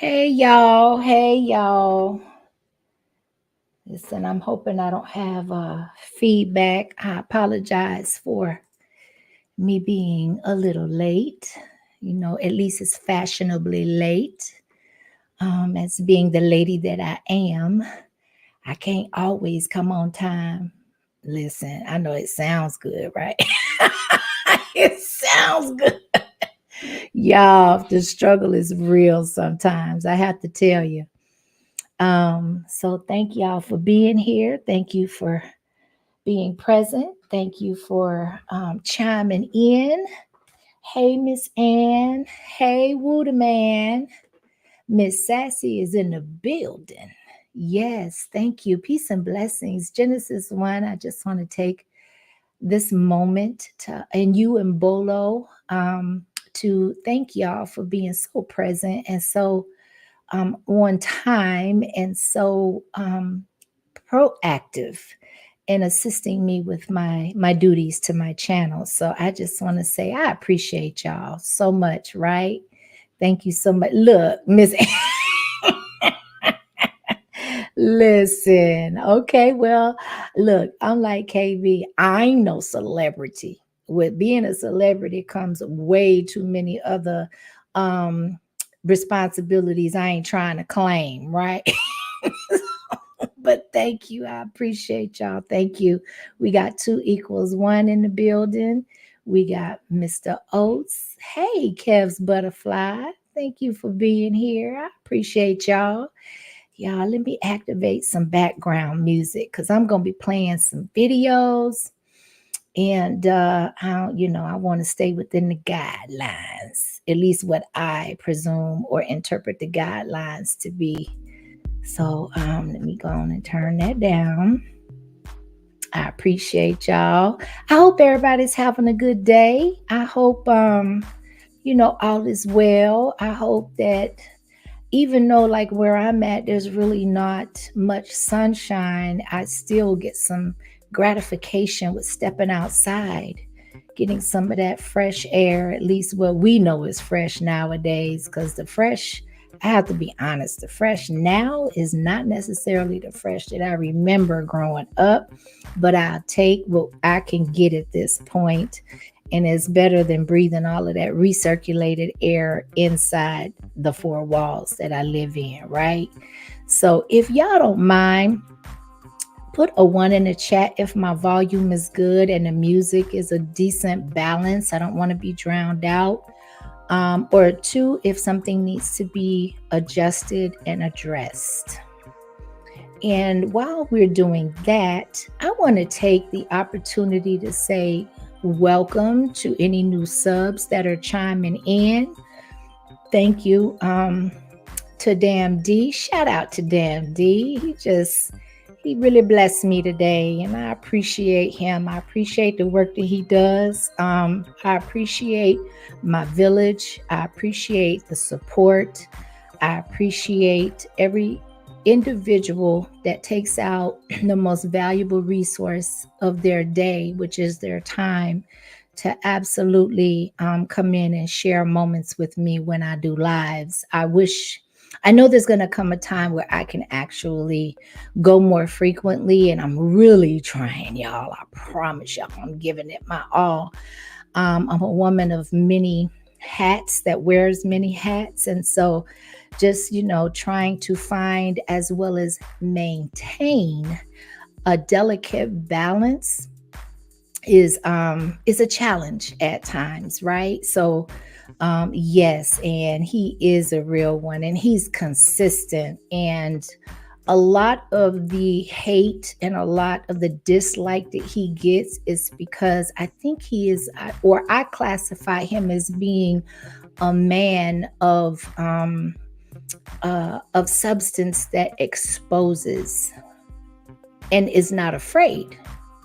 Hey y'all, hey y'all. Listen, I'm hoping I don't have feedback. I apologize for me being a little late. At least it's fashionably late. As being the lady that I am, I can't always come on time. Listen, I know it sounds good, right? It sounds good. Y'all, the struggle is real sometimes. I have to tell you. So thank y'all for being here. Thank you for being present. Thank you for chiming in. Hey, Miss Ann. Hey, Wooda Man. Miss Sassy is in the building. Yes, thank you. Peace and blessings. Genesis 1, I just want to take this moment to, and you and Bolo, to thank y'all for being so present and so on time and so proactive in assisting me with my duties to my channel. So I just want to say I appreciate y'all so much, right? Thank you so much. Look, Miss Listen, okay, well, look, I'm like KB. I ain't no celebrity. With being a celebrity comes way too many other um responsibilities I ain't trying to claim, right? But thank you. I appreciate y'all. Thank you. We got two equals one in the building. We got Mr. Oates. Hey, Kev's Butterfly. Thank you for being here. I appreciate y'all. Y'all, let me activate some background music because I'm going to be playing some videos. And I want to stay within the guidelines, at least what I presume or interpret the guidelines to be. So let me go on and turn that down. I appreciate y'all. I hope everybody's having a good day. I hope all is well. I hope that even though like where I'm at, there's really not much sunshine, I still get some gratification with stepping outside, getting some of that fresh air, at least what we know is fresh nowadays, because the fresh, I have to be honest, the fresh now is not necessarily the fresh that I remember growing up, but I'll take what I can get at this point, and it's better than breathing all of that recirculated air inside the four walls that I live in, right? So if y'all don't mind, put a one in the chat if my volume is good and the music is a decent balance. I don't want to be drowned out. Or a two if something needs to be adjusted and addressed. And while we're doing that, I want to take the opportunity to say welcome to any new subs that are chiming in. Thank you to Damn D. Shout out to Damn D. He really blessed me today, and I appreciate him. I appreciate the work that he does. I appreciate my village. I appreciate the support. I appreciate every individual that takes out the most valuable resource of their day, which is their time, to absolutely come in and share moments with me when I do lives. I know there's going to come a time where I can actually go more frequently, and I'm really trying, y'all. I promise y'all, I'm giving it my all. I'm a woman of many hats that wears many hats. And so just, trying to find as well as maintain a delicate balance is a challenge at times, right? So yes, and he is a real one, and he's consistent, and a lot of the hate and a lot of the dislike that he gets is because I think he is, or I classify him as being a man of substance that exposes and is not afraid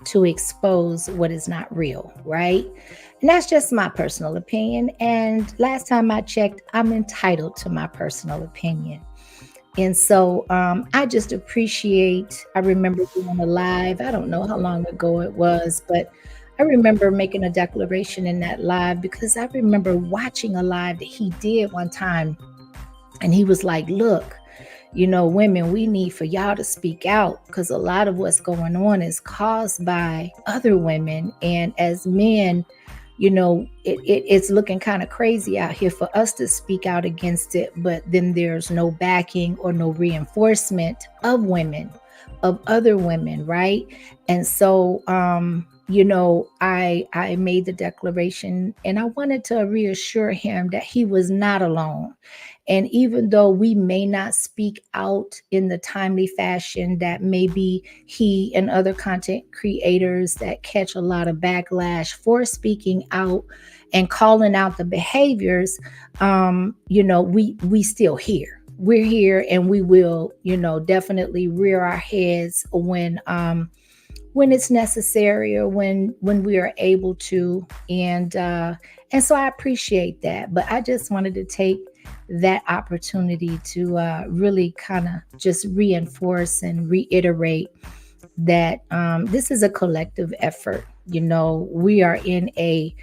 to expose what is not real, right? And that's just my personal opinion. And last time I checked, I'm entitled to my personal opinion. And so I just appreciate, I remember doing a live, I don't know how long ago it was, but I remember making a declaration in that live because I remember watching a live that he did one time And he was like, look, women, we need for y'all to speak out, because a lot of what's going on is caused by other women. And as men, it's looking kind of crazy out here for us to speak out against it, but then there's no backing or no reinforcement of women, of other women, right? And so I made the declaration, and I wanted to reassure him that he was not alone. And even though we may not speak out in the timely fashion that maybe he and other content creators that catch a lot of backlash for speaking out and calling out the behaviors, we still here. We're here, and we will, definitely rear our heads when it's necessary, or when we are able to. And so I appreciate that. But I just wanted to take that opportunity to really kind of just reinforce and reiterate that this is a collective effort. We are in a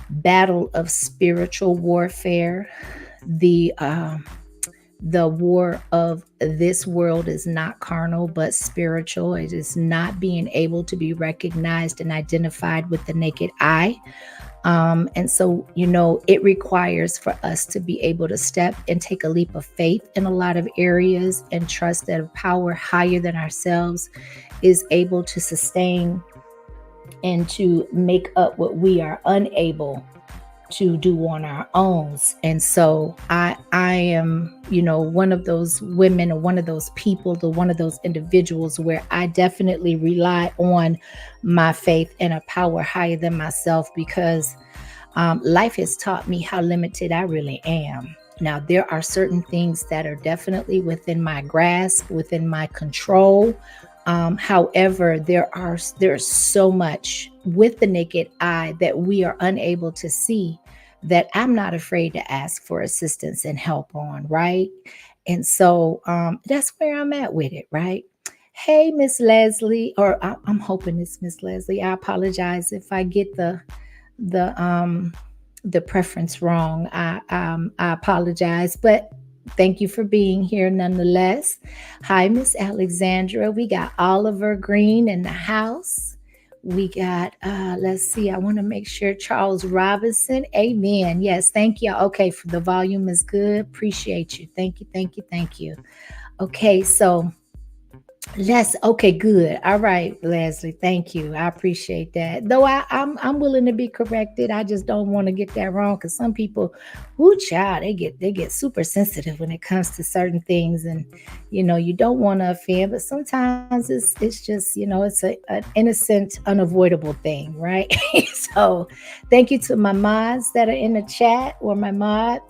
battle of spiritual warfare. The war of this world is not carnal but spiritual. It is not being able to be recognized and identified with the naked eye. And so, it requires for us to be able to step and take a leap of faith in a lot of areas, and trust that a power higher than ourselves is able to sustain and to make up what we are unable to do on our own. And so I am, one of those women, or one of those people, one of those individuals where I definitely rely on my faith and a power higher than myself, because life has taught me how limited I really am. Now, there are certain things that are definitely within my grasp, within my control. However, there's so much with the naked eye that we are unable to see, that I'm not afraid to ask for assistance and help on, right? And so that's where I'm at with it, right? Hey, Miss Leslie, or I'm hoping it's Miss Leslie. I apologize if I get the the preference wrong. I apologize, but thank you for being here nonetheless. Hi, Miss Alexandra. We got Oliver Green in the house. We got let's see, I want to make sure, Charles Robinson. Amen. Yes, thank you. Okay, for the volume is good. Appreciate you. Thank you, thank you, thank you. Okay, so okay, good. All right, Leslie. Thank you. I appreciate that. Though I'm willing to be corrected. I just don't want to get that wrong, because some people, whoo child, they get super sensitive when it comes to certain things, and you don't want to offend, but sometimes it's just it's an innocent, unavoidable thing, right? So thank you to my mods that are in the chat, or my mod.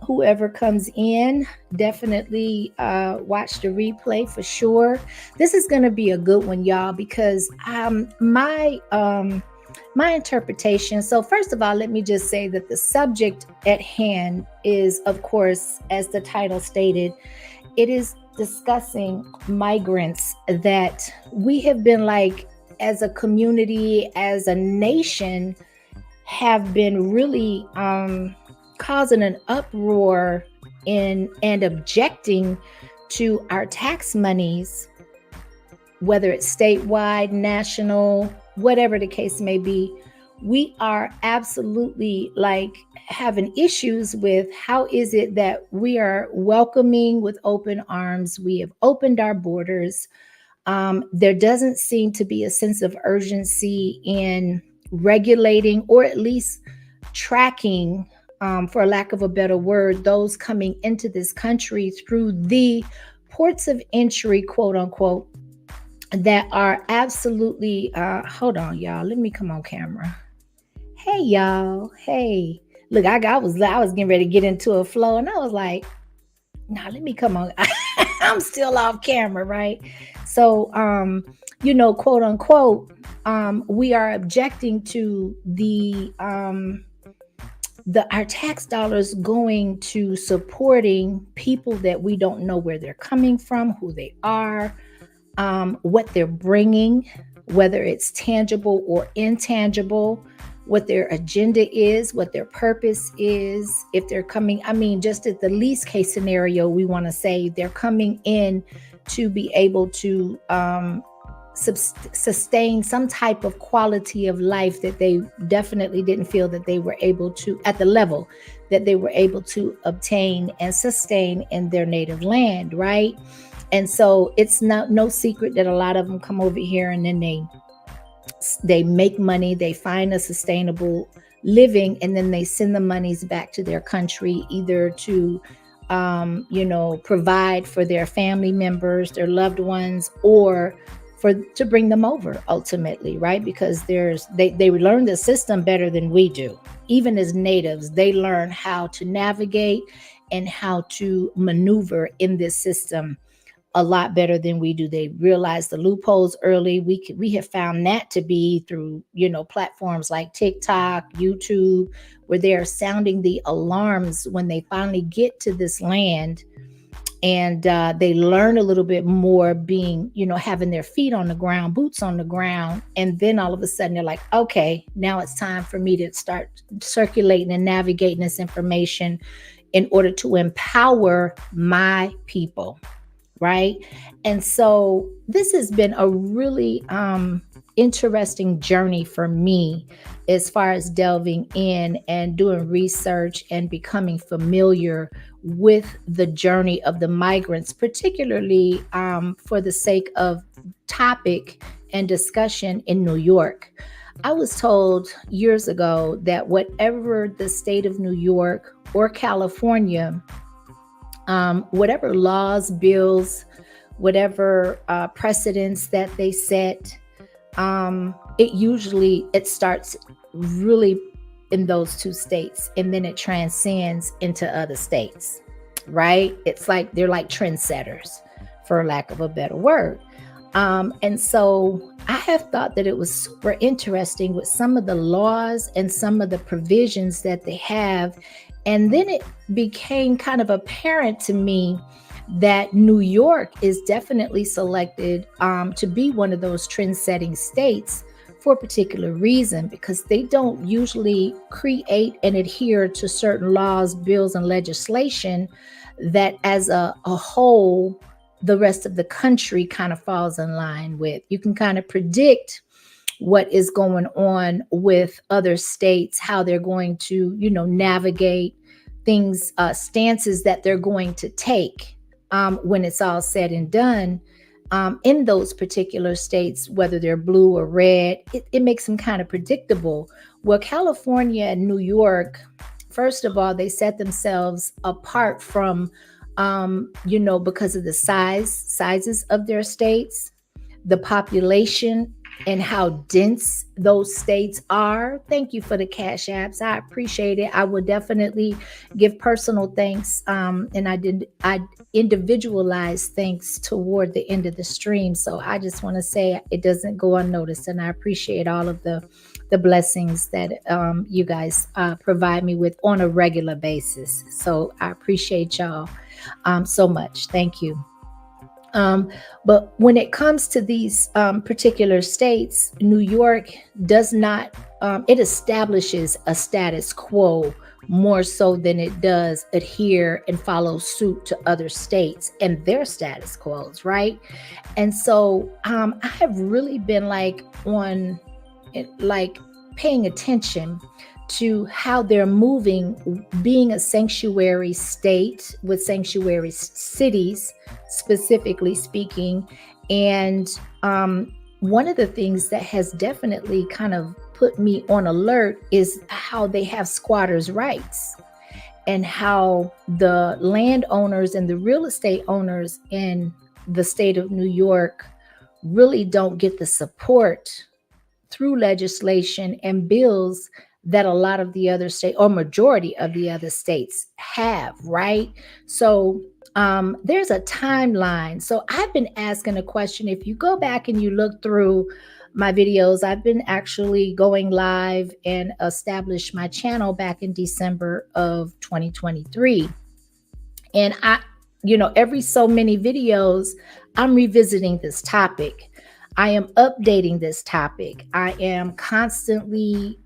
Whoever comes in, definitely watch the replay for sure. This is going to be a good one, y'all, because my interpretation. So first of all, let me just say that the subject at hand is, of course, as the title stated, it is discussing migrants that we have been, like, as a community, as a nation, have been really causing an uproar in and objecting to our tax monies, whether it's statewide, national, whatever the case may be. We are absolutely, like, having issues with how is it that we are welcoming with open arms. We have opened our borders. There doesn't seem to be a sense of urgency in regulating, or at least tracking, for lack of a better word, those coming into this country through the ports of entry, quote unquote, that are absolutely, hold on, y'all. Let me come on camera. Hey, y'all. Hey, look, I was getting ready to get into a flow, and I was like, nah, let me come on. I'm still off camera, right? So, quote unquote, we are objecting to our tax dollars going to supporting people that we don't know where they're coming from, who they are, what they're bringing, whether it's tangible or intangible, what their agenda is, what their purpose is, if they're coming, I mean, just at the least case scenario, we want to say they're coming in to be able to sustain some type of quality of life that they definitely didn't feel that they were able to, at the level that they were able to obtain and sustain in their native land, right? And so it's not no secret that a lot of them come over here and then they make money, they find a sustainable living, and then they send the monies back to their country, either to provide for their family members, their loved ones, or to bring them over ultimately, right? Because they learn the system better than we do. Even as natives, they learn how to navigate and how to maneuver in this system a lot better than we do. They realize the loopholes early. We have found that to be through platforms like TikTok, YouTube, where they are sounding the alarms when they finally get to this land, and they learn a little bit more, being having their feet on the ground, boots on the ground, and then all of a sudden they're like, okay, now it's time for me to start circulating and navigating this information in order to empower my people, right? And so this has been a really interesting journey for me, as far as delving in and doing research and becoming familiar with the journey of the migrants, particularly for the sake of topic and discussion in New York. I was told years ago that whatever the state of New York or California, whatever laws, bills, whatever precedents that they set, it starts really in those two states, and then it transcends into other states, right? It's like they're like trendsetters, for lack of a better word. And so I have thought that it was super interesting with some of the laws and some of the provisions that they have. And then it became kind of apparent to me that New York is definitely selected to be one of those trend-setting states for a particular reason, because they don't usually create and adhere to certain laws, bills, and legislation that as a whole, the rest of the country kind of falls in line with. You can kind of predict what is going on with other states, how they're going to, navigate things, stances that they're going to take when it's all said and done. In those particular states, whether they're blue or red, it makes them kind of predictable. Well, California and New York, first of all, they set themselves apart from, because of the sizes of their states, the population, and how dense those states are. Thank you for the cash apps. I appreciate it. I will definitely give personal thanks. And I individualize thanks toward the end of the stream. So I just want to say it doesn't go unnoticed. And I appreciate all of the blessings that you guys provide me with on a regular basis. So I appreciate y'all so much. Thank you. But when it comes to these particular states, New York does not, it establishes a status quo more so than it does adhere and follow suit to other states and their status quos, right? And so I have really been paying attention to how they're moving, being a sanctuary state with sanctuary cities, specifically speaking. And one of the things that has definitely kind of put me on alert is how they have squatters' rights, and how the landowners and the real estate owners in the state of New York really don't get the support through legislation and bills that a lot of the other state or majority of the other states have, right? So there's a timeline. So I've been asking a question. If you go back and you look through my videos, I've been actually going live and established my channel back in December of 2023. And every so many videos, I'm revisiting this topic. I am updating this topic. I am constantly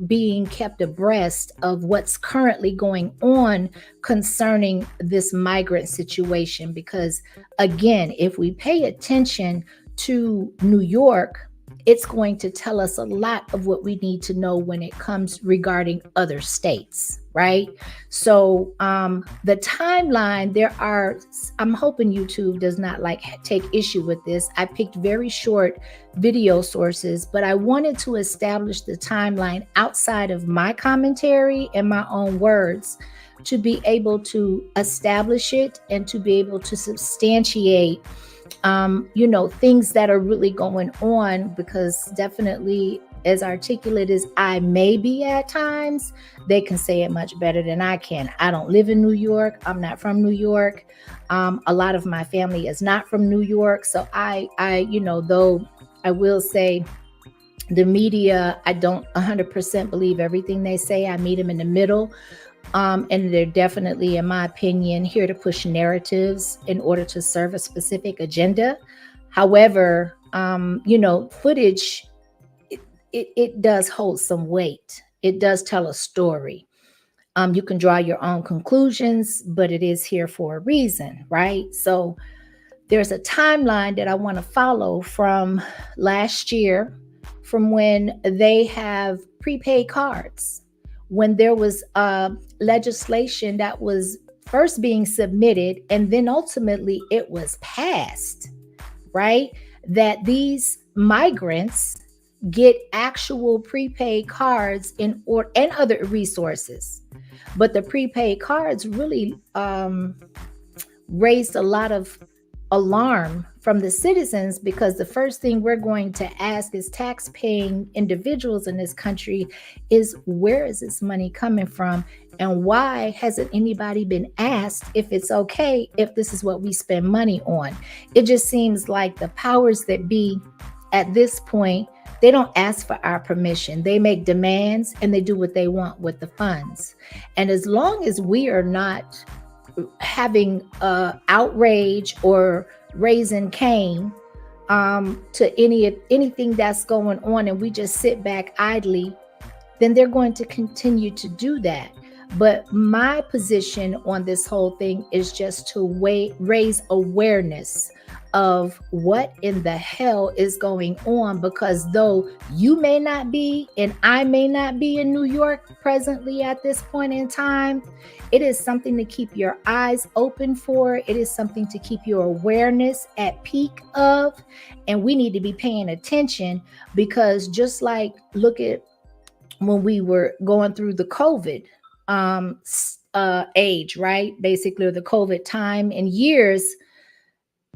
being kept abreast of what's currently going on concerning this migrant situation. Because, again, if we pay attention to New York, it's going to tell us a lot of what we need to know when it comes regarding other states, right? So the timeline, I'm hoping YouTube does not like take issue with this. I picked very short video sources, but I wanted to establish the timeline outside of my commentary and my own words to be able to establish it and to be able to substantiate things that are really going on, because definitely, as articulate as I may be at times, they can say it much better than I can. I don't live in New York. I'm not from New York. A lot of my family is not from New York. So though I will say the media, I don't 100% believe everything they say. I meet them in the middle. And they're definitely, in my opinion, here to push narratives in order to serve a specific agenda. However, footage, it does hold some weight. It does tell a story. You can draw your own conclusions, but it is here for a reason, right? So there's a timeline that I want to follow from last year, from when they have prepaid cards, when there was legislation that was first being submitted and then ultimately it was passed, right? That these migrants get actual prepaid cards and other resources. But the prepaid cards really raised a lot of alarm from the citizens, because the first thing we're going to ask as tax-paying individuals in this country is, where is this money coming from? And why hasn't anybody been asked if it's okay if this is what we spend money on? It just seems like the powers that be at this point, they don't ask for our permission. They make demands and they do what they want with the funds. And as long as we are not having outrage or raising Cain to anything that's going on, and we just sit back idly, then they're going to continue to do that. But my position on this whole thing is just to raise awareness of what in the hell is going on, because though you may not be and I may not be in New York presently at this point in time, it is something to keep your eyes open for. It is something to keep your awareness at peak of, and we need to be paying attention, because just like, look at when we were going through the COVID age, right? Basically, the COVID time and years,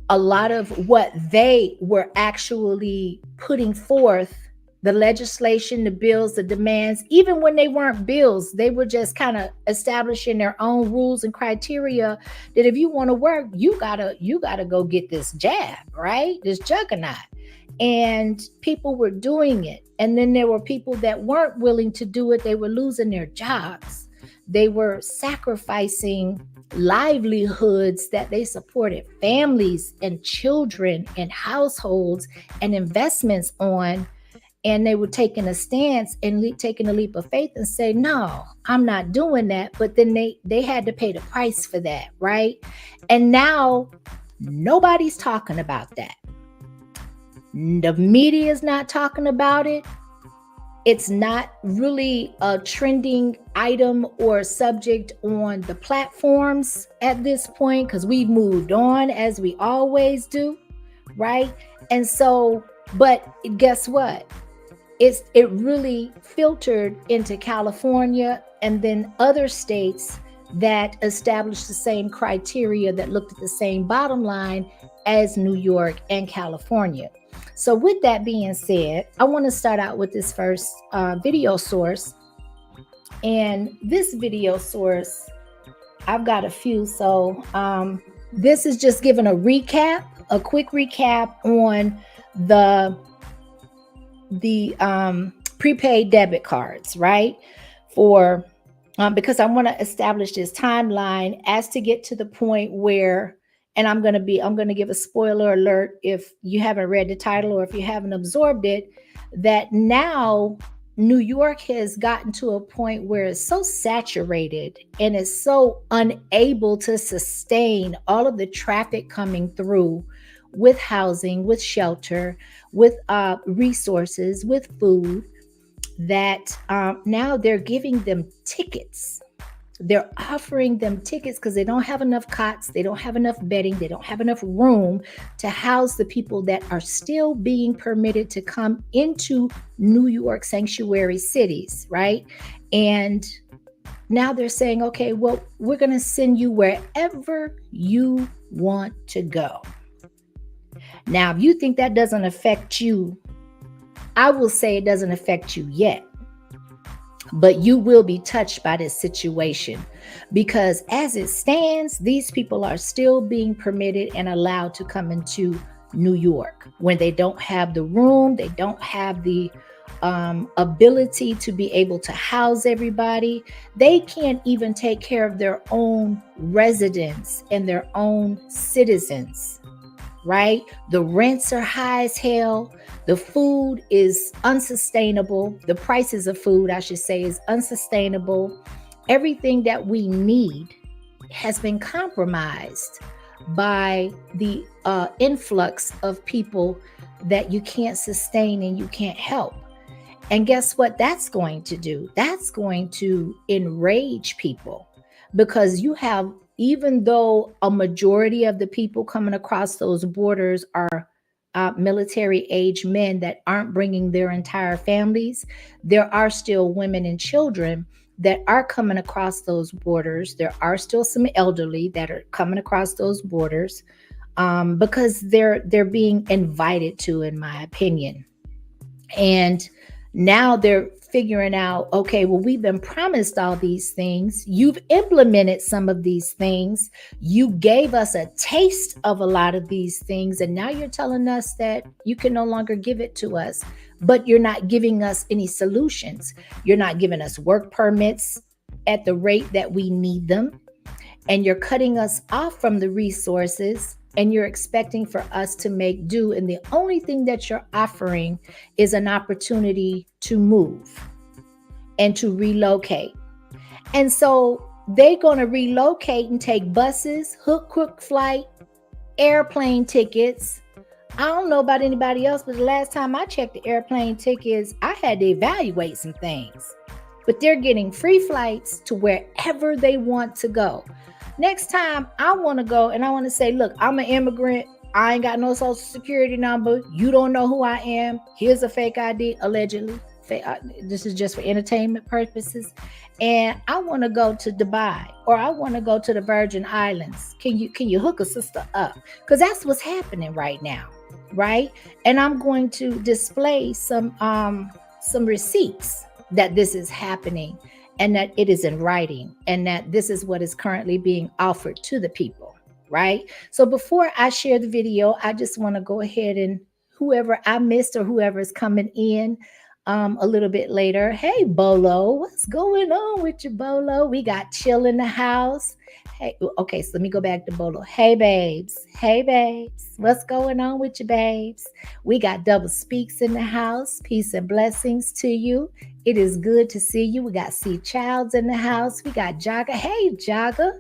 a lot of what they were actually putting forth, the legislation, the bills, the demands, even when they weren't bills, they were just kind of establishing their own rules and criteria that if you want to work, you gotta go get this jab, right? This juggernaut. And people were doing it. And then there were people that weren't willing to do it. They were losing their jobs. They were sacrificing livelihoods that they supported families and children and households and investments on. And they were taking a stance and taking a leap of faith and say, no, I'm not doing that. But then they had to pay the price for that, right? And now nobody's talking about that. The media is not talking about it. It's not really a trending item or subject on the platforms at this point, because we've moved on, as we always do, right? And so, but guess what? It really filtered into California and then other states that established the same criteria, that looked at the same bottom line as New York and California. So with that being said, I want to start out with this first video source. And this video source, I've got a few. So this is just giving a quick recap on the prepaid debit cards, right? Because I want to establish this timeline as to get to the point where And I'm going to give a spoiler alert if you haven't read the title or if you haven't absorbed it, that now New York has gotten to a point where it's so saturated and it's so unable to sustain all of the traffic coming through with housing, with shelter, with resources, with food, that now they're giving them tickets. They're offering them tickets because they don't have enough cots, they don't have enough bedding, they don't have enough room to house the people that are still being permitted to come into New York sanctuary cities, right? And now they're saying, okay, well, we're going to send you wherever you want to go. Now, if you think that doesn't affect you, I will say it doesn't affect you yet. But you will be touched by this situation, because as it stands, these people are still being permitted and allowed to come into New York when they don't have the room, they don't have the ability to be able to house everybody. They can't even take care of their own residents and their own citizens, right? The rents are high as hell. The food is unsustainable. The prices of food, I should say, is unsustainable. Everything that we need has been compromised by the influx of people that you can't sustain and you can't help. And guess what that's going to do? That's going to enrage people, because you have, even though a majority of the people coming across those borders are military age men that aren't bringing their entire families, there are still women and children that are coming across those borders. There are still some elderly that are coming across those borders because they're being invited to, in my opinion. And now they're figuring out, okay, well, we've been promised all these things. You've implemented some of these things. You gave us a taste of a lot of these things. And now you're telling us that you can no longer give it to us, but you're not giving us any solutions. You're not giving us work permits at the rate that we need them. And you're cutting us off from the resources, and you're expecting for us to make do. And the only thing that you're offering is an opportunity to move and to relocate. And so they're going to relocate and take buses, hook, crook flight, airplane tickets. I don't know about anybody else, but the last time I checked the airplane tickets, I had to evaluate some things. But they're getting free flights to wherever they want to go. Next time I want to go and I want to say, look, I'm an immigrant. I ain't got no social security number. You don't know who I am. Here's a fake ID, allegedly. This is just for entertainment purposes. And I want to go to Dubai, or I want to go to the Virgin Islands. Can you hook a sister up? Because that's what's happening right now, right? And I'm going to display some receipts that this is happening, and that it is in writing, and that this is what is currently being offered to the people, right? So before I share the video, I just want to go ahead and whoever I missed or whoever is coming in a little bit later. Hey, Bolo, what's going on with you, Bolo? We got Chill in the house. Hey, okay, so let me go back to Bolo. Hey, babes. Hey, babes. What's going on with you, babes? We got Double Speaks in the house. Peace and blessings to you. It is good to see you. We got C. Childs in the house. We got Jagga. Hey, Jagga.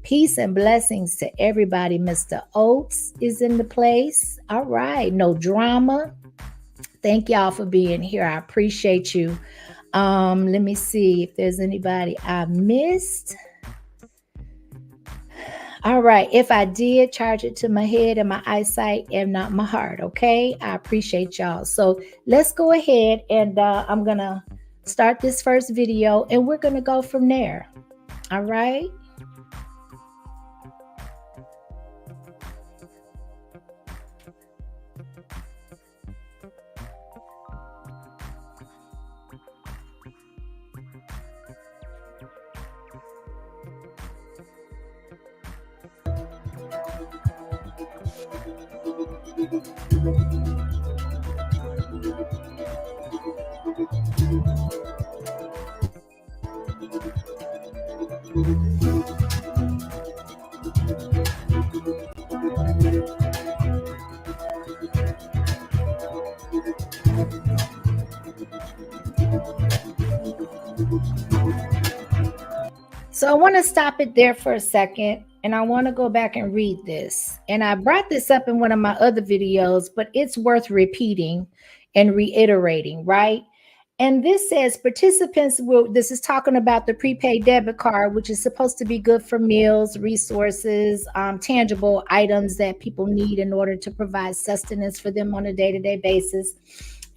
Peace and blessings to everybody. Mr. Oates is in the place. All right. No drama. Thank y'all for being here. I appreciate you. Let me see if there's anybody I missed. All right. If I did, charge it to my head and my eyesight and not my heart. Okay. I appreciate y'all. So let's go ahead and I'm going to start this first video and we're going to go from there. All right. So I want to stop it there for a second, and I want to go back and read this. And I brought this up in one of my other videos, but it's worth repeating and reiterating, right? And this says participants will, this is talking about the prepaid debit card, which is supposed to be good for meals, resources, tangible items that people need in order to provide sustenance for them on a day-to-day basis.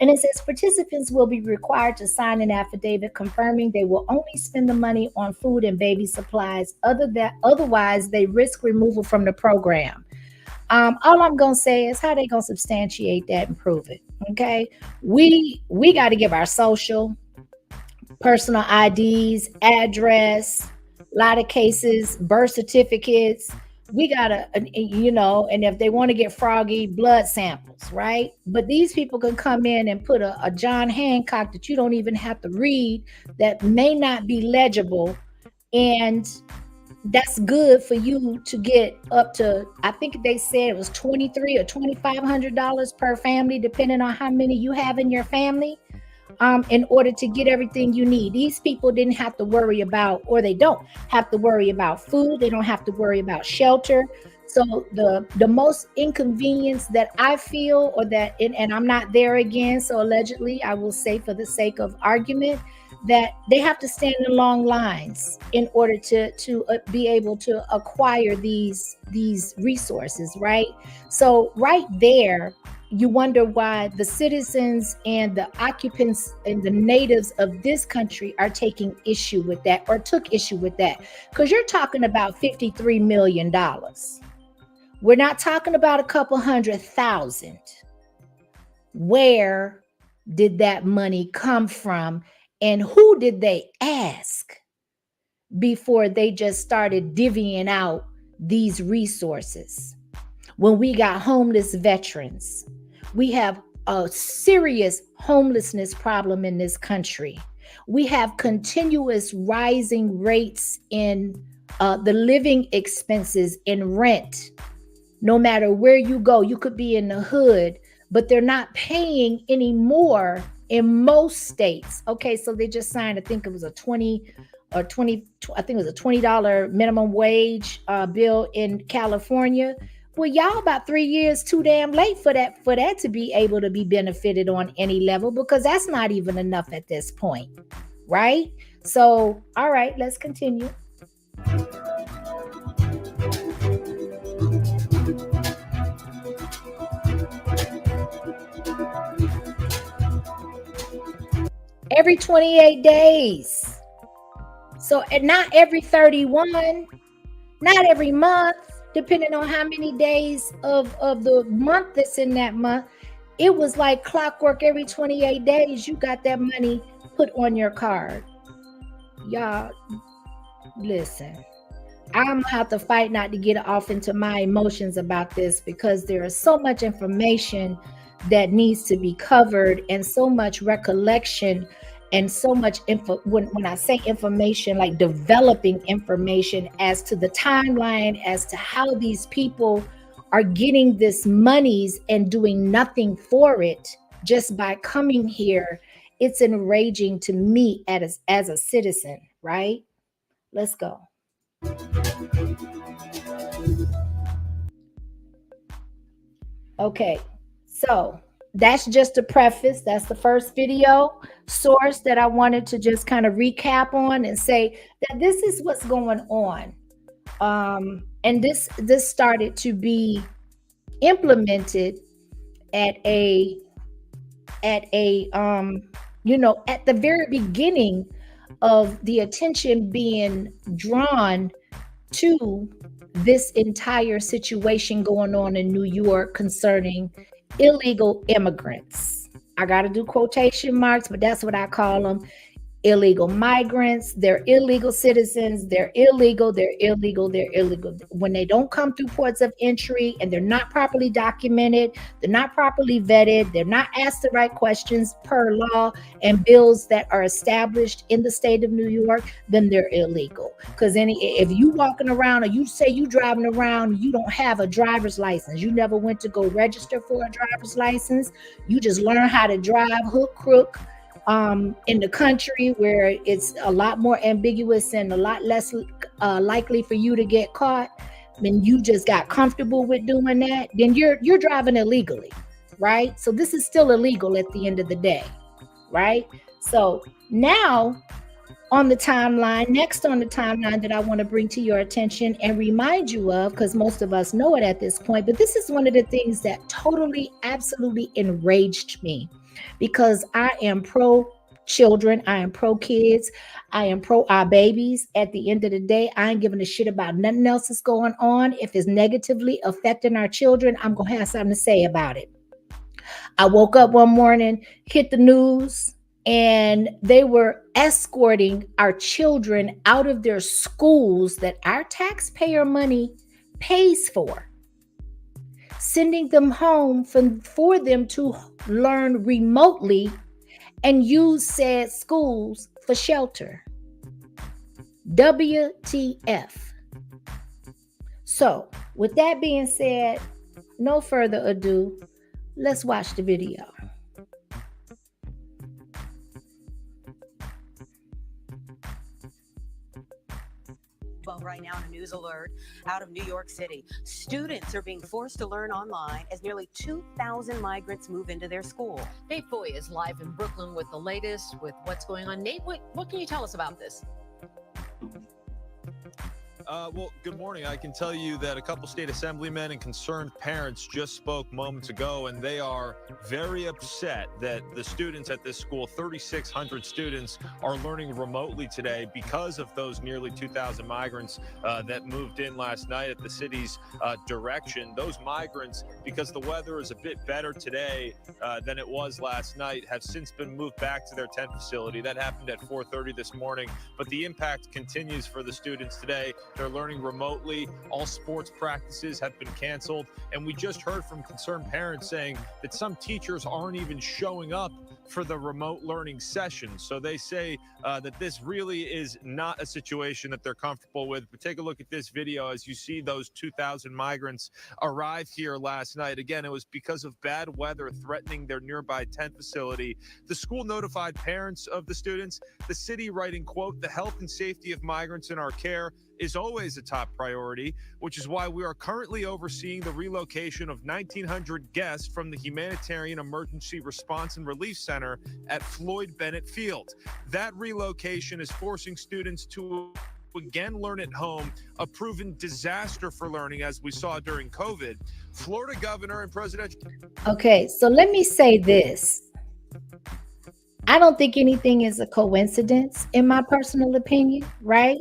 And it says participants will be required to sign an affidavit confirming they will only spend the money on food and baby supplies. Otherwise, they risk removal from the program. All I'm gonna say is how they gonna substantiate that and prove it. Okay, we got to give our social, personal IDs, address, a lot of cases, birth certificates. We gotta, you know, and if they want to get froggy, blood samples, right? But these people can come in and put a John Hancock that you don't even have to read, that may not be legible, and that's good for you to get up to, I think they said it was $2,300 or $2,500 per family, depending on how many you have in your family, in order to get everything you need. These people didn't have to worry about, or they don't have to worry about food. They don't have to worry about shelter. So the most inconvenience that I feel, or that, and I'm not there again, so allegedly, I will say for the sake of argument, that they have to stand in long lines in order to be able to acquire these resources, right? So right there, you wonder why the citizens and the occupants and the natives of this country are taking issue with that, or took issue with that, because you're talking about $53 million. We're not talking about a couple 100,000. Where did that money come from? And who did they ask before they just started divvying out these resources? When we got homeless veterans, we have a serious homelessness problem in this country. We have continuous rising rates in the living expenses, in rent. No matter where you go, you could be in the hood, but they're not paying any more in most states. Okay, so they just signed, I think it was a I think it was a $20 minimum wage bill in California. Well, y'all about 3 years too damn late for that to be able to be benefited on any level, because that's not even enough at this point, right? So, all right, let's continue. Every 28 days. So, and not every 31, not every month, depending on how many days of the month that's in that month. It was like clockwork. Every 28 days, you got that money put on your card. Y'all, listen, I'm gonna have to fight not to get off into my emotions about this, because there is so much information that needs to be covered, and so much recollection, and so much info. When I say information, like developing information as to the timeline, as to how these people are getting this monies and doing nothing for it just by coming here. It's enraging to me as a citizen, right? Let's go. Okay, so that's just a preface. That's the first video source that I wanted to just kind of recap on and say that this is what's going on. And this started to be implemented at a you know, at the very beginning of the attention being drawn to this entire situation going on in New York concerning illegal immigrants. I got to do quotation marks, but that's what I call them. Illegal migrants. They're illegal citizens. They're illegal. When they don't come through ports of entry and they're not properly documented, they're not properly vetted, they're not asked the right questions per law and bills that are established in the state of New York, then they're illegal. Because if you walking around, or you say you driving around, you don't have a driver's license, you never went to go register for a driver's license, you just learn how to drive hook, crook, in the country where it's a lot more ambiguous and a lot less likely for you to get caught, and you just got comfortable with doing that, then you're driving illegally, right? So this is still illegal at the end of the day, right? So now next on the timeline that I want to bring to your attention and remind you of, because most of us know it at this point, but this is one of the things that totally, absolutely enraged me, because I am pro children, I am pro kids, I am pro our babies. At the end of the day, I ain't giving a shit about nothing else that's going on. If it's negatively affecting our children, I'm going to have something to say about it. I woke up one morning, hit the news, and they were escorting our children out of their schools that our taxpayer money pays for, sending them home for them to learn remotely and use said schools for shelter. WTF. So, with that being said, no further ado, let's watch the video. Well, right now, a news alert out of New York City. Students are being forced to learn online as nearly 2,000 migrants move into their school. Nate Foy is live in Brooklyn with the latest, with what's going on. Nate, what can you tell us about this? Well, good morning. I can tell you that a couple state assemblymen and concerned parents just spoke moments ago, and they are very upset that the students at this school, 3,600 students, are learning remotely today because of those nearly 2,000 migrants that moved in last night at the city's direction. Those migrants, because the weather is a bit better today than it was last night, have since been moved back to their tent facility. That happened at 4:30 this morning, but the impact continues for the students today. They're learning remotely. All sports practices have been canceled. And we just heard from concerned parents saying that some teachers aren't even showing up for the remote learning sessions. So they say that this really is not a situation that they're comfortable with. But take a look at this video as you see those 2,000 migrants arrive here last night. Again, it was because of bad weather threatening their nearby tent facility. The school notified parents of the students. The city writing, quote, "The health and safety of migrants in our care is always a top priority, which is why we are currently overseeing the relocation of 1,900 guests from the Humanitarian Emergency Response and Relief Center at Floyd Bennett Field. That relocation is forcing students to again learn at home, a proven disaster for learning, as we saw during COVID. Florida governor and presidential..." Okay, so let me say this. I don't think anything is a coincidence, in my personal opinion, right?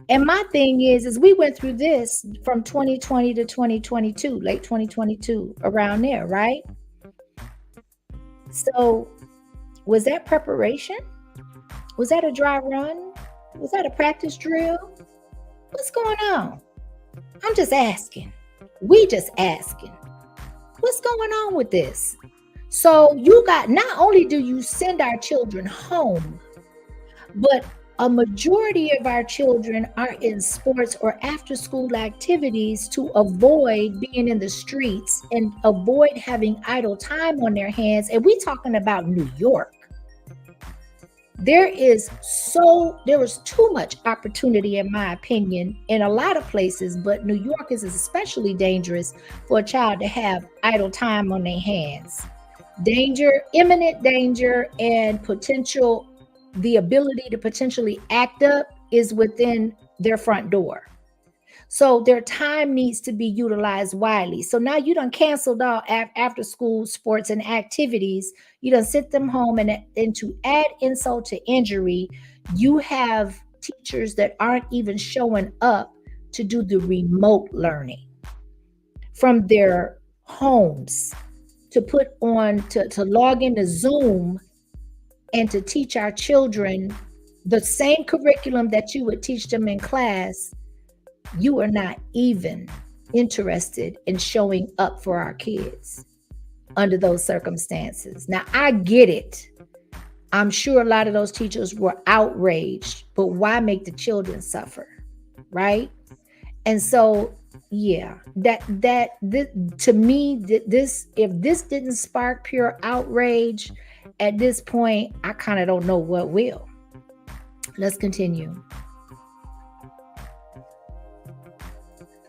And my thing is we went through this from 2020 to 2022, late 2022, around there, right? So was that preparation? Was that a dry run? Was that a practice drill? What's going on? I'm just asking. We just asking. What's going on with this? So you got, not only do you send our children home, but a majority of our children are in sports or after school activities to avoid being in the streets and avoid having idle time on their hands. And we're talking about New York. There was too much opportunity, in my opinion, in a lot of places, but New York is especially dangerous for a child to have idle time on their hands. Danger, imminent danger, and potential, the ability to potentially act up is within their front door. So their time needs to be utilized widely. So now you done canceled all after school sports and activities. You done sent them home, and to add insult to injury, you have teachers that aren't even showing up to do the remote learning from their homes, to put on, to log into Zoom and to teach our children the same curriculum that you would teach them in class. You are not even interested in showing up for our kids under those circumstances. Now, I get it. I'm sure a lot of those teachers were outraged, but why make the children suffer, right? And so, yeah, to me, if this didn't spark pure outrage at this point, I kind of don't know what will. Let's continue.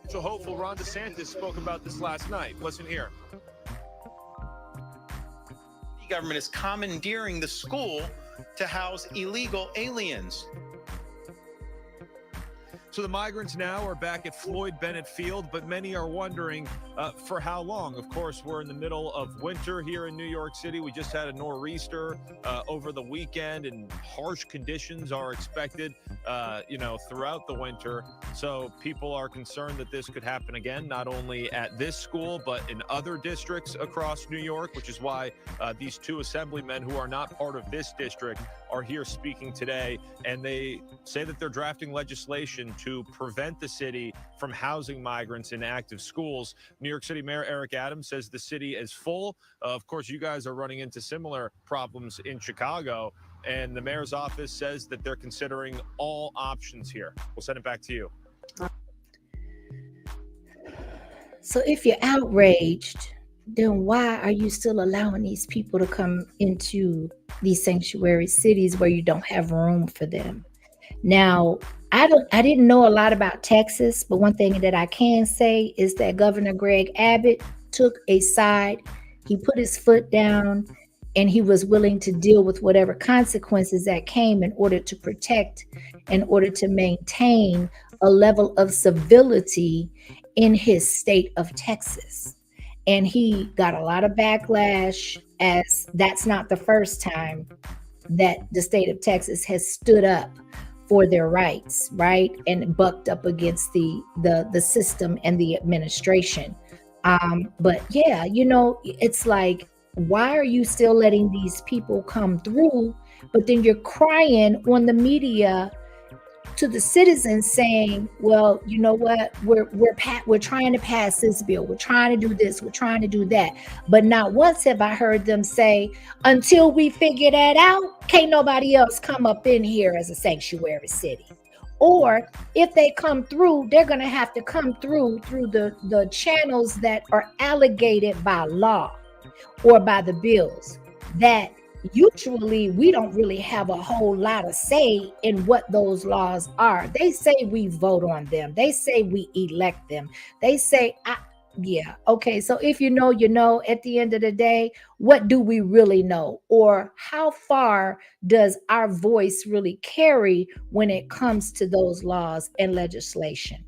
So hopeful Ron DeSantis spoke about this last night. Listen here. The government is commandeering the school to house illegal aliens. So the migrants now are back at Floyd Bennett Field, but many are wondering for how long. Of course, we're in the middle of winter here in New York City. We just had a nor'easter over the weekend, and harsh conditions are expected, throughout the winter. So people are concerned that this could happen again, not only at this school, but in other districts across New York, which is why these two assemblymen who are not part of this district are here speaking today. And they say that they're drafting legislation to prevent the city from housing migrants in active schools. New York City Mayor Eric Adams says the city is full. Of course, you guys are running into similar problems in Chicago, and the mayor's office says that they're considering all options here. We'll send it back to you. So if you're outraged, then why are you still allowing these people to come into these sanctuary cities where you don't have room for them? Now, I didn't know a lot about Texas, but one thing that I can say is that Governor Greg Abbott took a side. He put his foot down, and he was willing to deal with whatever consequences that came in order to protect, in order to maintain a level of civility in his state of Texas. And he got a lot of backlash, as that's not the first time that the state of Texas has stood up for their rights, right? And bucked up against the system and the administration. But yeah, it's like, why are you still letting these people come through? But then you're crying on the media to the citizens saying, well, you know what, we're trying to pass this bill, we're trying to do this, we're trying to do that. But not once have I heard them say, until we figure that out, can't nobody else come up in here as a sanctuary city. Or if they come through, they're going to have to come through the channels that are allocated by law or by the bills, that usually we don't really have a whole lot of say in what those laws are. They say we vote on them. They say we elect them. They say, yeah, okay. So if you know, at the end of the day, what do we really know? Or how far does our voice really carry when it comes to those laws and legislation?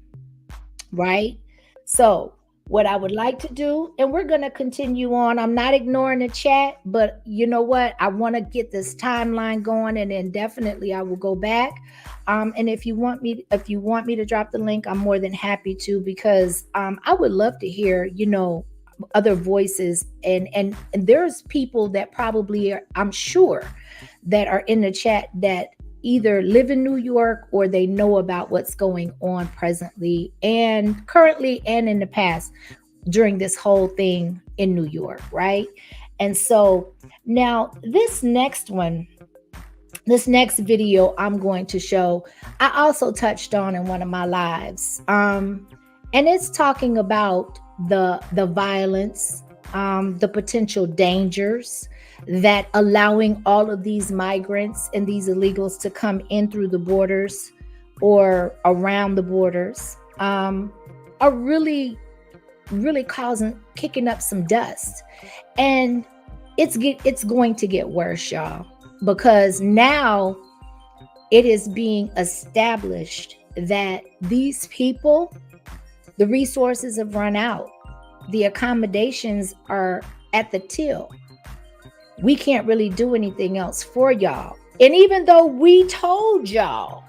Right? So what I would like to do, and we're going to continue on. I'm not ignoring the chat, but you know what? I want to get this timeline going, and then definitely I will go back. And if you want me to drop the link, I'm more than happy to, because I would love to hear, other voices, and there's people that probably are, I'm sure, that are in the chat that either live in New York or they know about what's going on presently and currently and in the past during this whole thing in New York, right? And so now this next video I'm going to show, I also touched on in one of my lives. And it's talking about the violence, the potential dangers that allowing all of these migrants and these illegals to come in through the borders or around the borders are really kicking up some dust. And it's going to get worse, y'all, because now it is being established that these people, the resources have run out. The accommodations are at the till. We can't really do anything else for y'all. And even though we told y'all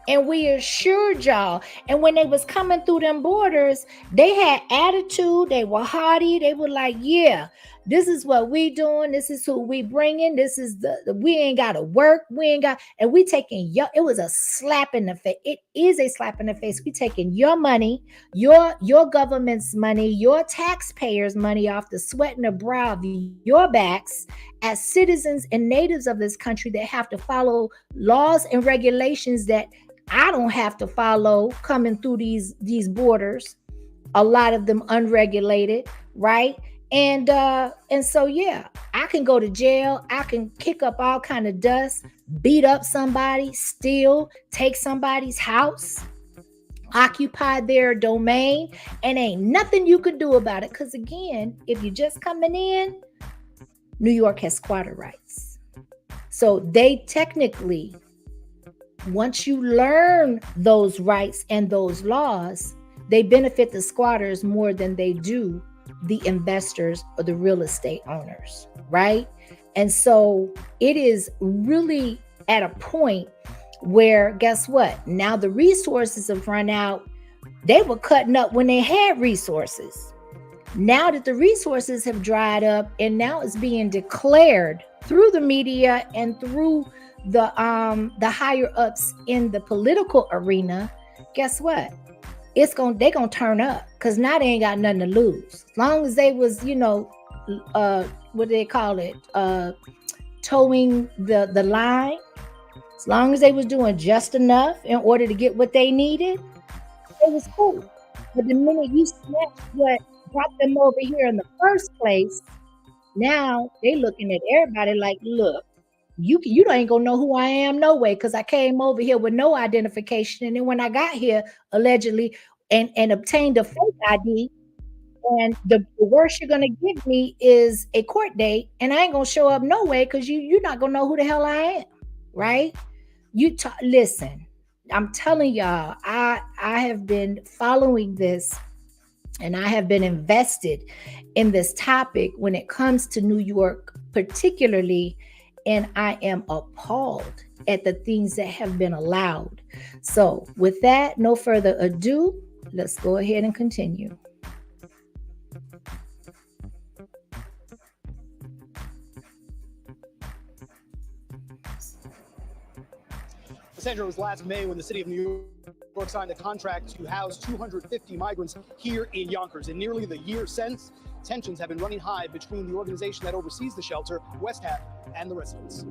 and we assured y'all, and when they was coming through them borders, they had attitude, they were haughty, they were like, yeah, this is what we doing, this is who we bringing, this is we ain't got to work, and we taking it was a slap in the face. It is a slap in the face. We taking your money, your government's money, your taxpayers' money off the sweat and the brow of your backs as citizens and natives of this country that have to follow laws and regulations that I don't have to follow coming through these borders, a lot of them unregulated, right? And so yeah, I can go to jail, I can kick up all kind of dust, beat up somebody, steal, take somebody's house, occupy their domain, and ain't nothing you could do about it. Because again, if you're just coming in, New York has squatter rights. So they technically, once you learn those rights and those laws, they benefit the squatters more than they do the investors or the real estate owners, right? And so it is really at a point where, guess what? Now the resources have run out. They were cutting up when they had resources. Now that the resources have dried up, and now it's being declared through the media and through the higher ups in the political arena, guess what? They're gonna turn up, because now they ain't got nothing to lose. As long as they was, what do they call it? Towing the line. As long as they was doing just enough in order to get what they needed, it was cool. But the minute you snatch what brought them over here in the first place, now they looking at everybody like, look, you ain't gonna know who I am no way, because I came over here with no identification, and then when I got here allegedly and obtained a fake ID, and the worst you're gonna give me is a court date, and I ain't gonna show up no way, because you're not gonna know who the hell I am, right? Listen, I'm telling y'all, I have been following this, and I have been invested in this topic when it comes to New York particularly, and I am appalled at the things that have been allowed. So with that, no further ado, let's go ahead and continue. Sandra, it was last May when the city of New York signed a contract to house 250 migrants here in Yonkers. In nearly the year since, tensions have been running high between the organization that oversees the shelter, CASHAPP, and the residents.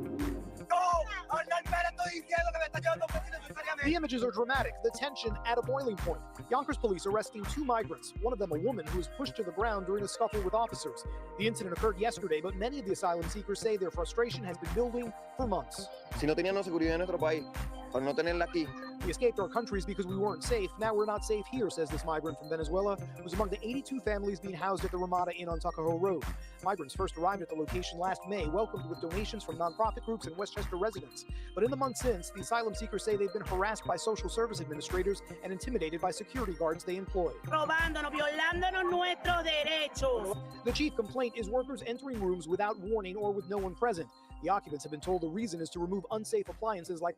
The images are dramatic, the tension at a boiling point. Yonkers police arresting 2 migrants, one of them a woman who was pushed to the ground during a scuffle with officers. The incident occurred yesterday, but many of the asylum seekers say their frustration has been building for months. Si no teníamos seguridad en nuestro país, por no tenerla aquí. We escaped our countries because we weren't safe. Now we're not safe here, says this migrant from Venezuela, who's among the 82 families being housed at the Ramada Inn on Tuckahoe Road. Migrants first arrived at the location last May, welcomed with donations from nonprofit groups and Westchester residents. But in the months since, the asylum seekers say they've been harassed by social service administrators and intimidated by security guards they employ. Robándonos, violándonos nuestros derechos. The chief complaint is workers entering rooms without warning or with no one present. The occupants have been told the reason is to remove unsafe appliances like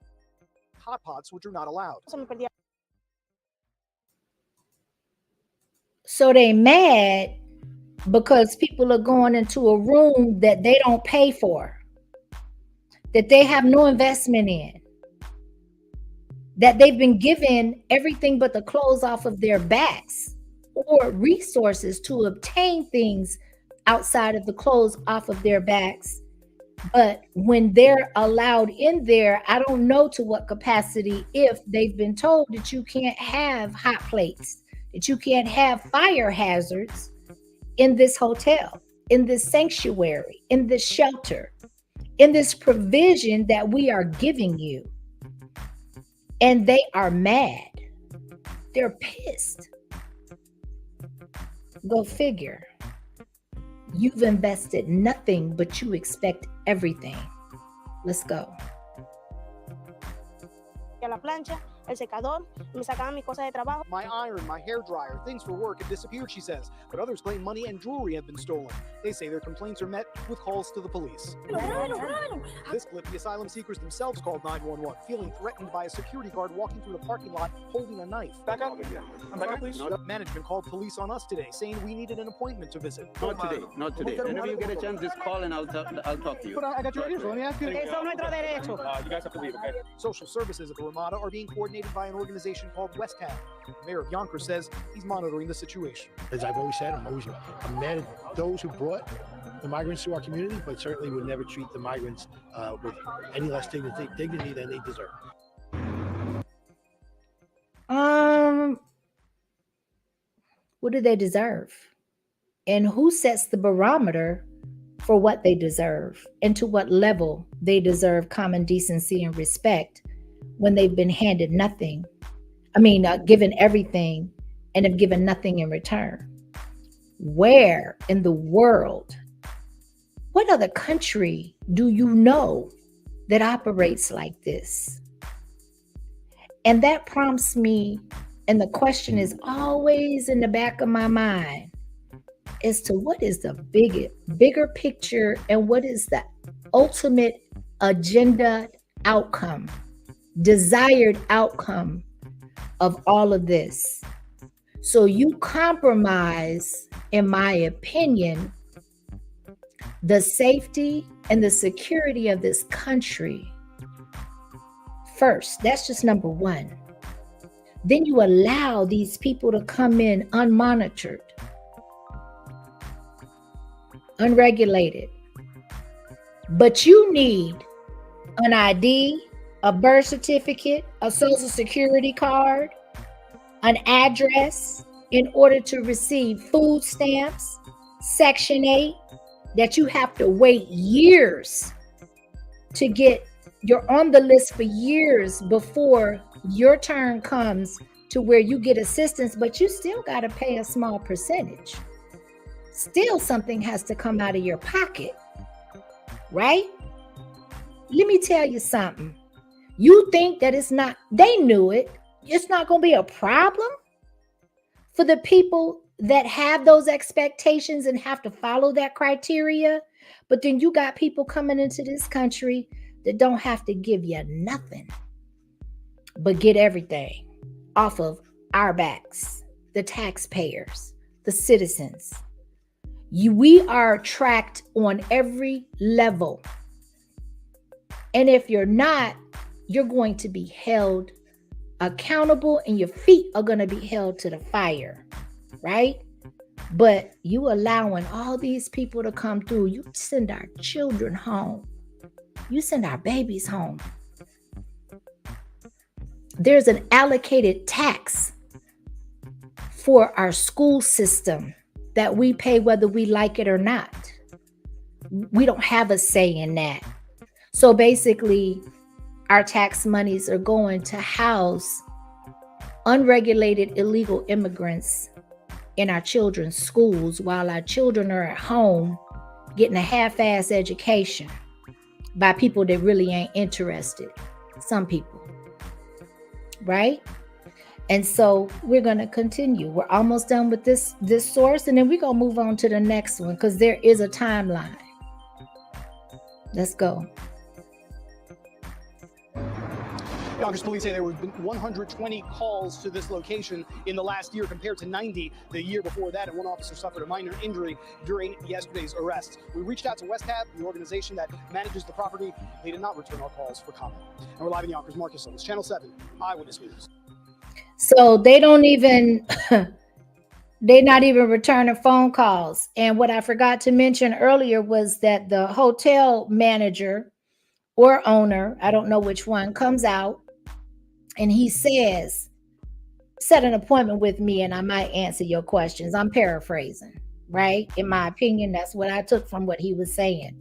hot pots, which are not allowed. So they mad because people are going into a room that they don't pay for, that they have no investment in, that they've been given everything but the clothes off of their backs, or resources to obtain things outside of the clothes off of their backs. But when they're allowed in there, I don't know to what capacity, if they've been told that you can't have hot plates, that you can't have fire hazards in this hotel, in this sanctuary, in this shelter, in this provision that we are giving you. And they are mad. They're pissed. Go figure. You've invested nothing, but you expect everything. Let's go. La plancha, el secador, me sacaban mis cosas de trabajo. My iron, my hair dryer, things for work have disappeared, she says. But others claim money and jewelry have been stolen. They say their complaints are met with calls to the police. This clip, the asylum seekers themselves called 911, feeling threatened by a security guard walking through the parking lot holding a knife. Back up. Back up, please. Management called police on us today, saying we needed an appointment to visit. Not today, not today. Whenever you get a chance, just call and I'll talk to you. But I got your ears. Let me ask you. Eso es nuestro derecho. You guys have to leave, okay? Social services at the Ramada are being coordinated by an organization called CASHAPP. The mayor of Yonkers says he's monitoring the situation. As I've always said, I'm mad at those who brought the migrants to our community, but certainly would never treat the migrants with any less dignity than they deserve. What do they deserve? And who sets the barometer for what they deserve and to what level they deserve common decency and respect when they've been handed nothing? Given everything and have given nothing in return. Where in the world, what other country do you know that operates like this? And that prompts me, and the question is always in the back of my mind, as to what is the bigger picture and what is the ultimate agenda outcome, desired outcome of all of this. So you compromise, in my opinion, the safety and the security of this country first. That's just number one. Then you allow these people to come in unmonitored, unregulated. But you need an ID, a birth certificate, a social security card, an address in order to receive food stamps, Section 8, that you have to wait years to get. You're on the list for years before your turn comes to where you get assistance, but you still got to pay a small percentage. Still something has to come out of your pocket, right? Let me tell you something. You think that they knew it. It's not going to be a problem for the people that have those expectations and have to follow that criteria. But then you got people coming into this country that don't have to give you nothing, but get everything off of our backs, the taxpayers, the citizens. We are tracked on every level. And if you're not, you're going to be held accountable and your feet are going to be held to the fire, right? But you allowing all these people to come through, you send our children home. You send our babies home. There's an allocated tax for our school system that we pay whether we like it or not. We don't have a say in that. So basically, our tax monies are going to house unregulated illegal immigrants in our children's schools while our children are at home getting a half-ass education by people that really ain't interested. Some people, right? And so we're going to continue. We're almost done with this source, and then we're going to move on to the next one because there is a timeline. Let's go. Yonkers police say there were 120 calls to this location in the last year compared to 90 the year before that, and one officer suffered a minor injury during yesterday's arrest. We reached out to West Hab, the organization that manages the property. They did not return our calls for comment. And we're live in Yonkers. Marcus Owens, Channel 7, Eyewitness News. So they don't even, they're not even returning phone calls. And what I forgot to mention earlier was that the hotel manager or owner, I don't know which one, comes out and he says, set an appointment with me and I might answer your questions. I'm paraphrasing, right? In my opinion, that's what I took from what he was saying.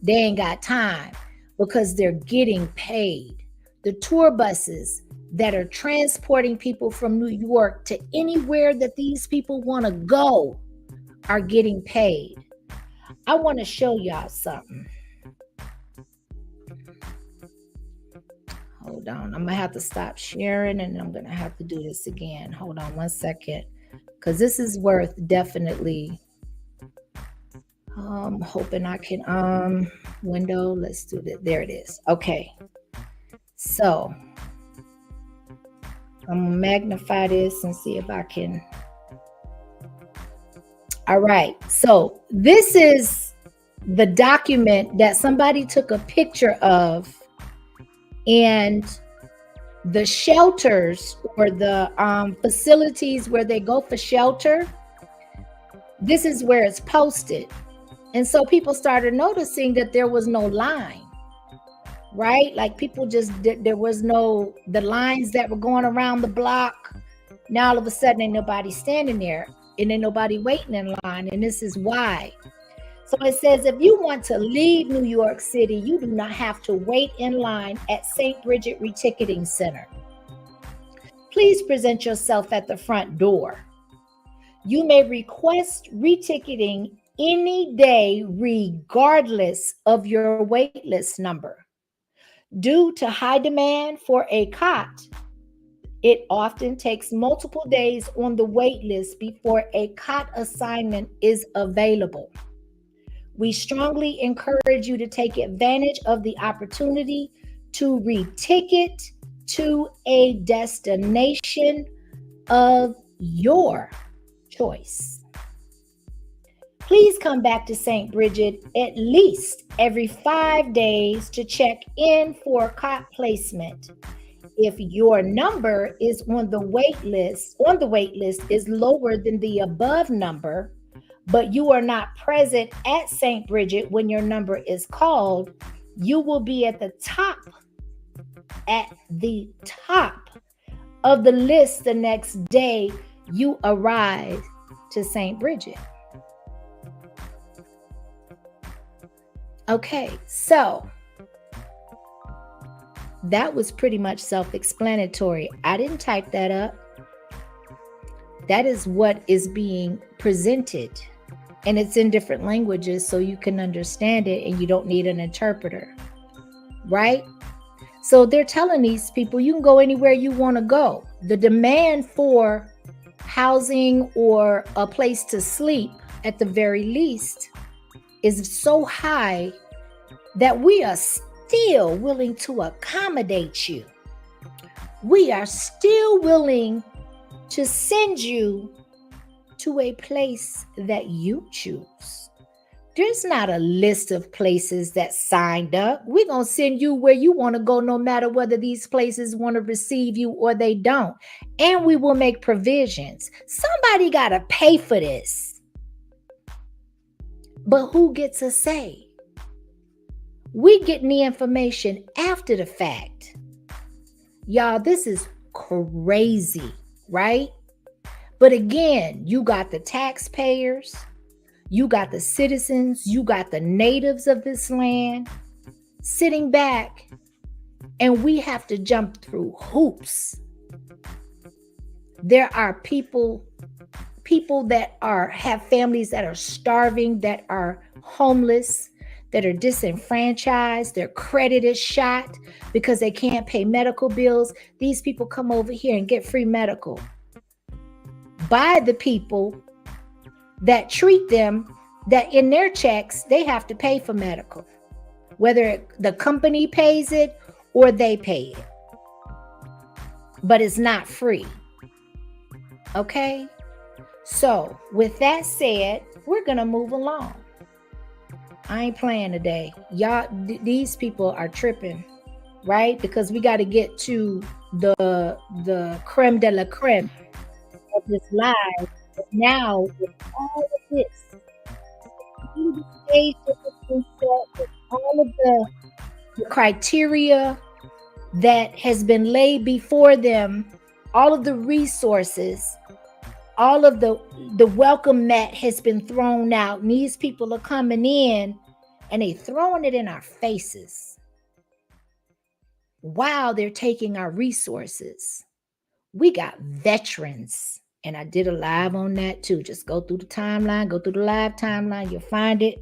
They ain't got time because they're getting paid. The tour buses that are transporting people from New York to anywhere that these people want to go are getting paid. I want to show y'all something. Hold on. I'm going to have to stop sharing and I'm going to have to do this again. Hold on 1 second. Because this is worth definitely. Hoping I can, window. Let's do that. There it is. Okay. So I'm going to magnify this and see if I can. All right. So this is the document that somebody took a picture of. And the shelters or the facilities where they go for shelter, this is where it's posted. And so people started noticing that there was no line, right? Like people there was the lines that were going around the block. Now all of a sudden ain't nobody standing there. and ain't nobody waiting in line. And this is why. So it says, if you want to leave New York City, you do not have to wait in line at St. Bridget Reticketing Center. Please present yourself at the front door. You may request reticketing any day, regardless of your waitlist number. Due to high demand for a cot, it often takes multiple days on the wait list before a cot assignment is available. We strongly encourage you to take advantage of the opportunity to reticket to a destination of your choice. Please come back to St. Bridget at least every 5 days to check in for cot placement. If your number is on the wait list is lower than the above number, but you are not present at St. Bridget when your number is called, you will be at the top of the list the next day you arrive to St. Bridget. Okay, so that was pretty much self-explanatory. I didn't type that up. That is what is being presented. And it's in different languages so you can understand it and you don't need an interpreter, right? So they're telling these people you can go anywhere you want to go. The demand for housing or a place to sleep, at the very least, is so high that we are still willing to accommodate you. We are still willing to send you to a place that you choose. There's not a list of places that signed up. We're going to send you where you want to go, no matter whether these places want to receive you or they don't. And we will make provisions. Somebody got to pay for this. But who gets a say? We getting the information after the fact. Y'all, this is crazy, right? But again, you got the taxpayers, you got the citizens, you got the natives of this land sitting back, and we have to jump through hoops. There are people that have families that are starving, that are homeless, that are disenfranchised, their credit is shot because they can't pay medical bills. These people come over here and get free medical by the people that treat them, that in their checks, they have to pay for medical, whether the company pays it or they pay it. But it's not free. Okay? So with that said, we're going to move along. I ain't playing today. Y'all, these people are tripping, right? Because we got to get to the creme de la creme of this live. But now, with all of this, the stage that has been set, with all of the criteria that has been laid before them, all of the resources, all of the welcome mat has been thrown out, and these people are coming in and they throwing it in our faces while they're taking our resources. We got veterans, and I did a live on that too. Just go through the timeline, go through the live timeline, you'll find it,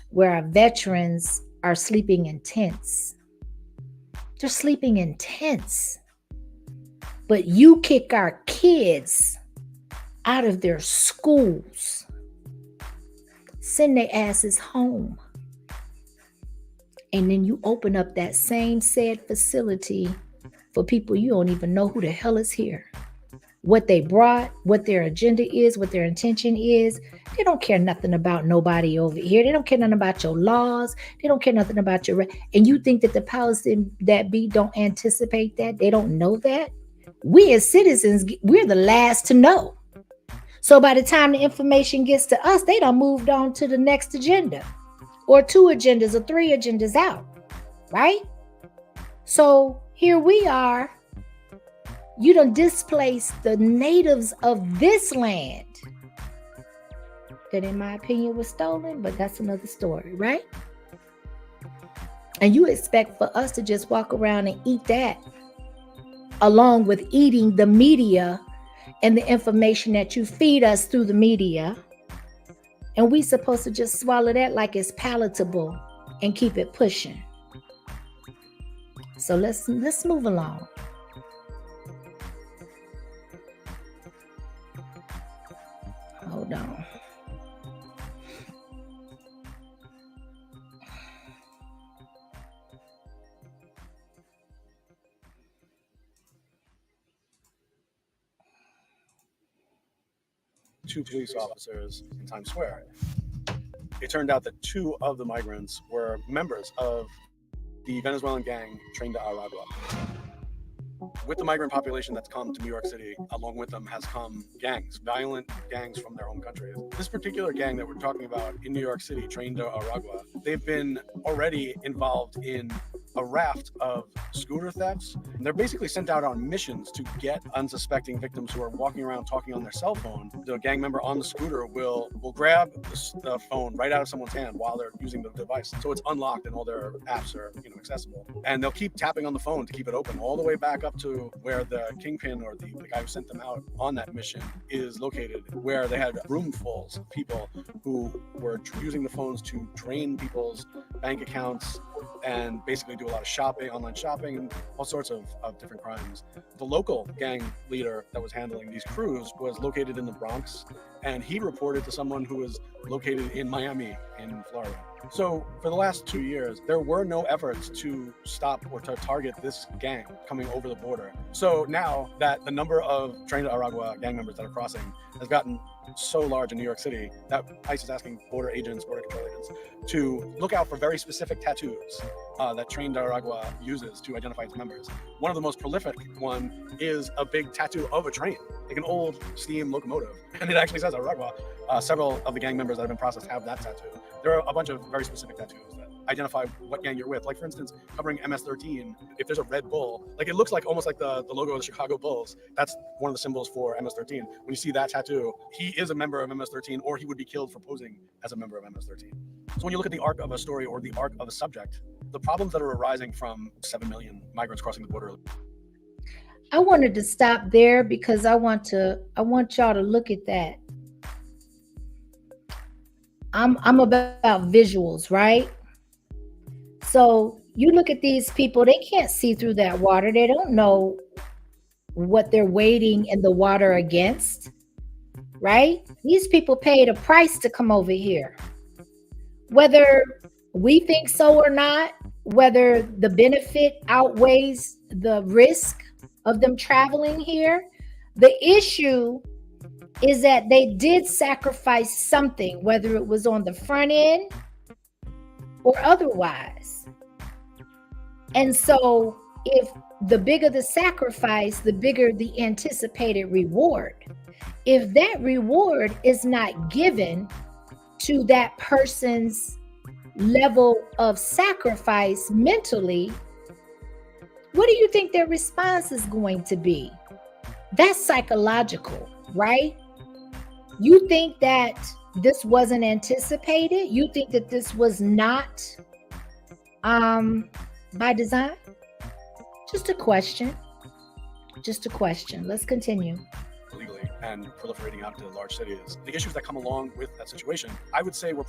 where our veterans are sleeping in tents. They're sleeping in tents. But you kick our kids out of their schools, send their asses home, and then you open up that same said facility for people you don't even know who the hell is here, what they brought, what their agenda is, what their intention is. They don't care nothing about nobody over here. They don't care nothing about your laws. They don't care nothing about your and you think that the powers that be don't anticipate that? They don't know that? We as citizens, we're the last to know. So by the time the information gets to us, they done moved on to the next agenda, or 2 agendas, or 3 agendas out, right? So here we are. You done displaced the natives of this land that, in my opinion, was stolen, but that's another story, right? And you expect for us to just walk around and eat that, along with eating the media and the information that you feed us through the media. And we supposed to just swallow that like it's palatable and keep it pushing. So let's move along. Hold on. Two police officers in Times Square. It turned out that two of the migrants were members of the Venezuelan gang trained to Aragua. With the migrant population that's come to New York City, along with them has come gangs, violent gangs from their home countries. This particular gang that we're talking about in New York City, trained to Aragua, they've been already involved in a raft of scooter thefts. They're basically sent out on missions to get unsuspecting victims who are walking around talking on their cell phone. The gang member on the scooter will grab the phone right out of someone's hand while they're using the device. So it's unlocked and all their apps are accessible. And they'll keep tapping on the phone to keep it open all the way back up to where the kingpin or the guy who sent them out on that mission is located, where they had roomfuls of people who were using the phones to drain people's bank accounts and basically do a lot of shopping, online shopping, and all sorts of different crimes. The local gang leader that was handling these crews was located in the Bronx, and he reported to someone who was located in Miami in Florida. So for the last 2 years, there were no efforts to stop or to target this gang coming over the border. So now that the number of trained Aragua gang members that are crossing has gotten so large in New York City that ICE is asking border control agents, to look out for very specific tattoos that trained Aragua uses to identify its members. One of the most prolific one is a big tattoo of a train, like an old steam locomotive, and it actually says Aragua. Several of the gang members that have been processed have that tattoo. There are a bunch of very specific tattoos that identify what gang you're with. Like, for instance, covering MS-13, if there's a red bull, like it looks like almost like the logo of the Chicago Bulls. That's one of the symbols for MS-13. When you see that tattoo, he is a member of MS-13, or he would be killed for posing as a member of MS-13. So when you look at the arc of a story or the arc of a subject, the problems that are arising from 7 million migrants crossing the border. I wanted to stop there because I want y'all to look at that. I'm about visuals, right? So you look at these people, they can't see through that water. They don't know what they're wading in the water against, right? These people paid a price to come over here. Whether we think so or not, whether the benefit outweighs the risk of them traveling here, the issue is that they did sacrifice something, whether it was on the front end or otherwise. And so if the bigger the sacrifice, the bigger the anticipated reward. If that reward is not given to that person's level of sacrifice mentally, what do you think their response is going to be? That's psychological, right? You think that this wasn't anticipated? You think that this was not by design? Just a question. Just a question. Let's continue. Illegally and proliferating out to large cities. The issues that come along with that situation, I would say we're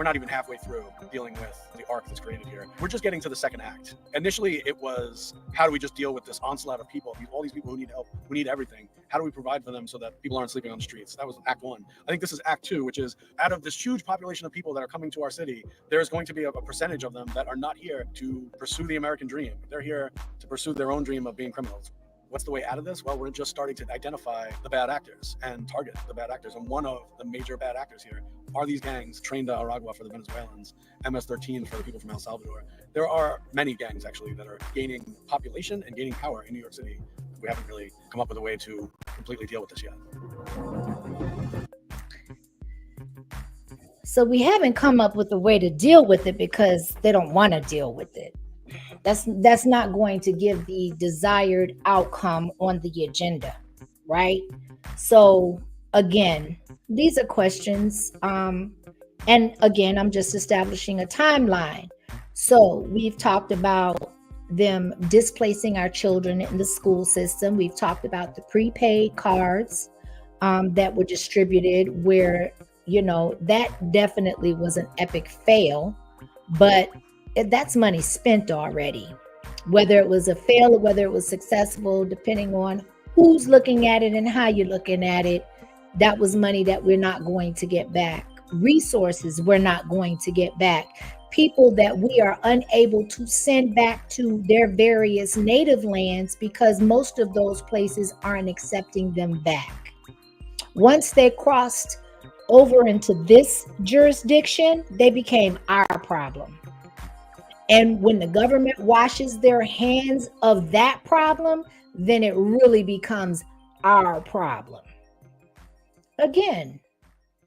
not even halfway through dealing with the arc that's created here. We're just getting to the second act. Initially, it was, how do we just deal with this onslaught of people, all these people who need help, who need everything? How do we provide for them so that people aren't sleeping on the streets? That was Act 1. I think this is Act 2, which is, out of this huge population of people that are coming to our city, there's going to be a percentage of them that are not here to pursue the American dream. They're here to pursue their own dream of being criminals. What's the way out of this? Well, we're just starting to identify the bad actors and target the bad actors. And one of the major bad actors here are these gangs trained to Aragua for the Venezuelans, MS-13 for the people from El Salvador. There are many gangs, actually, that are gaining population and gaining power in New York City. We haven't really come up with a way to completely deal with this yet. So we haven't come up with a way to deal with it because they don't want to deal with it. That's not going to give the desired outcome on the agenda, right? So again, these are questions. And again, I'm just establishing a timeline. So we've talked about them displacing our children in the school system. We've talked about the prepaid cards that were distributed, where, that definitely was an epic fail, but that's money spent already. Whether it was a fail or whether it was successful, depending on who's looking at it and how you're looking at it, that was money that we're not going to get back. Resources we're not going to get back. People that we are unable to send back to their various native lands because most of those places aren't accepting them back. Once they crossed over into this jurisdiction, they became our problem. And when the government washes their hands of that problem, then it really becomes our problem. Again,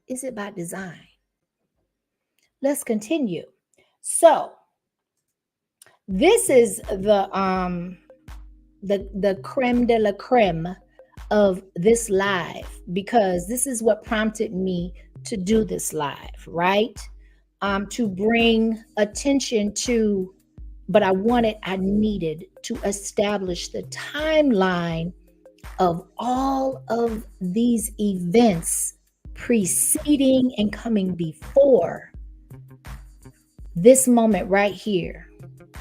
is it by design? Let's continue. So this is the creme de la creme of this live, because this is what prompted me to do this live, right? To bring attention to, but I needed to establish the timeline of all of these events preceding and coming before this moment right here,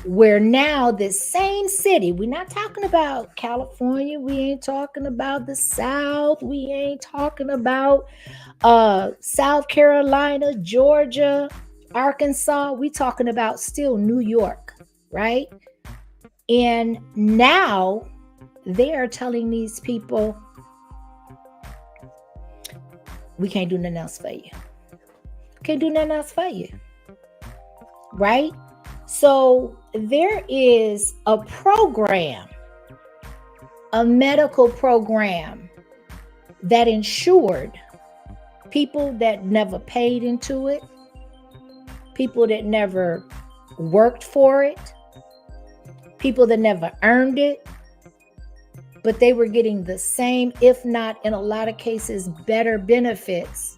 where now this same city, we're not talking about California, we ain't talking about the South, we ain't talking about South Carolina, Georgia, Arkansas, we talking about still New York, right? And now they are telling these people, we can't do nothing else for you. Can't do nothing else for you. Right? So there is a program, a medical program that insured people that never paid into it, people that never worked for it, people that never earned it, but they were getting the same, if not in a lot of cases, better benefits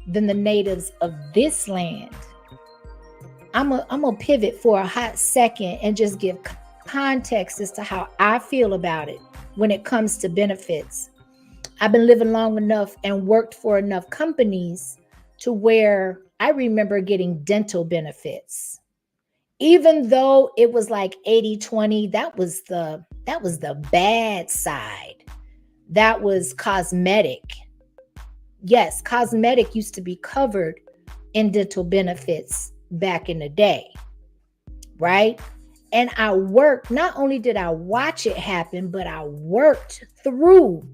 than the natives of this land. I'm gonna pivot for a hot second and just give context as to how I feel about it when it comes to benefits. I've been living long enough and worked for enough companies to where I remember getting dental benefits. Even though it was like 80-20, that was the bad side. That was cosmetic. Yes, cosmetic used to be covered in dental benefits back in the day, right? And I worked, not only did I watch it happen, but I worked through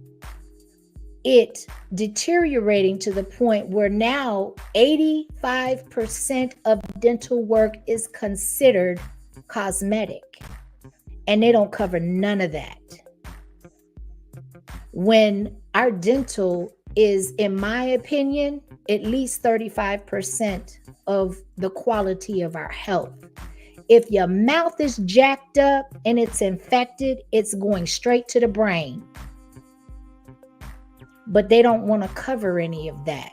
it deteriorating to the point where now 85% of dental work is considered cosmetic, and they don't cover none of that. When our dental is, in my opinion, at least 35% of the quality of our health. If your mouth is jacked up and it's infected, it's going straight to the brain. But they don't want to cover any of that.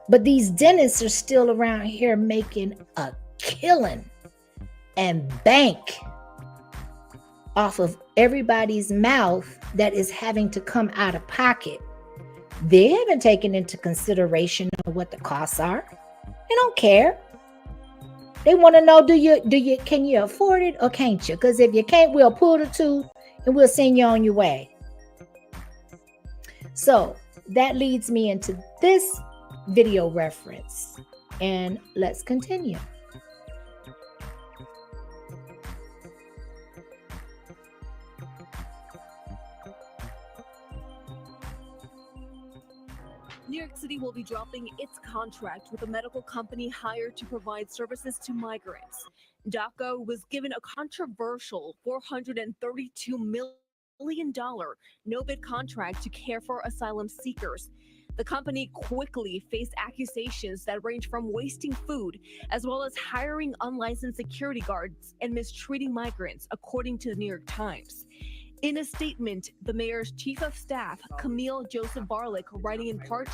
But these dentists are still around here making a killing and bank off of everybody's mouth that is having to come out of pocket. They haven't taken into consideration of what the costs are. They don't care. They want to know, can you afford it or can't you? Because if you can't, we'll pull the tooth and we'll send you on your way. So that leads me into this video reference, and let's continue. New York City will be dropping its contract with a medical company hired to provide services to migrants. DACA was given a controversial $432 million no-bid contract to care for asylum seekers. The company quickly faced accusations that range from wasting food, as well as hiring unlicensed security guards and mistreating migrants, according to the New York Times. In a statement, the mayor's chief of staff, Camille Joseph Barlick, writing in part,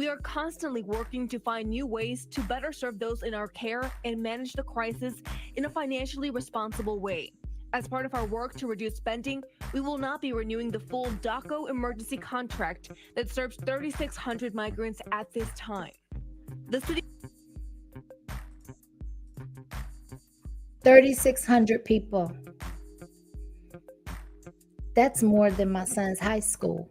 We are constantly working to find new ways to better serve those in our care and manage the crisis in a financially responsible way. As part of our work to reduce spending, we will not be renewing the full DACO emergency contract that serves 3,600 migrants at this time. The city 3,600 people. That's more than my son's high school.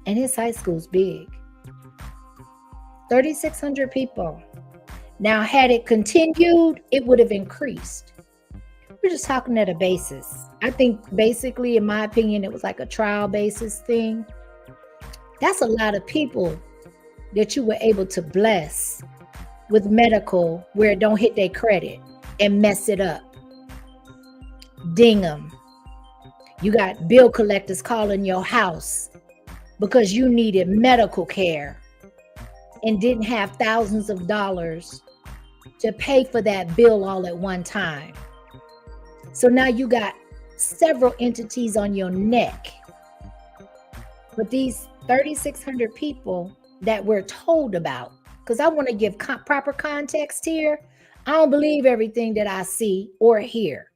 And his high school's big. 3,600 people. Now, had it continued, it would have increased. We're just talking at a basis. I think basically, in my opinion, it was like a trial basis thing. That's a lot of people that you were able to bless with medical where it don't hit their credit and mess it up. Ding them. You got bill collectors calling your house because you needed medical care and didn't have thousands of dollars to pay for that bill all at one time. So now you got several entities on your neck. But these 3,600 people that we're told about, because I want to give proper context here, I don't believe everything that I see or hear.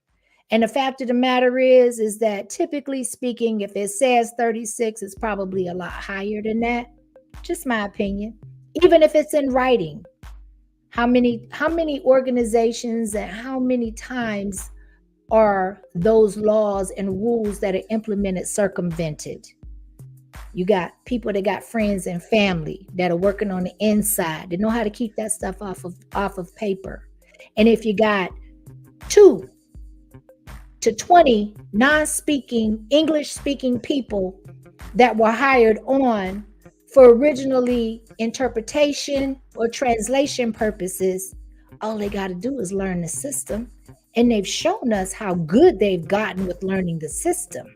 And the fact of the matter is that typically speaking, if it says 36, it's probably a lot higher than that. Just my opinion. Even if it's in writing, how many organizations and how many times are those laws and rules that are implemented circumvented? You got people that got friends and family that are working on the inside. They know how to keep that stuff off of paper. And if you got 2 to 20 non-speaking, English-speaking people that were hired on for originally interpretation or translation purposes, all they got to do is learn the system. And they've shown us how good they've gotten with learning the system.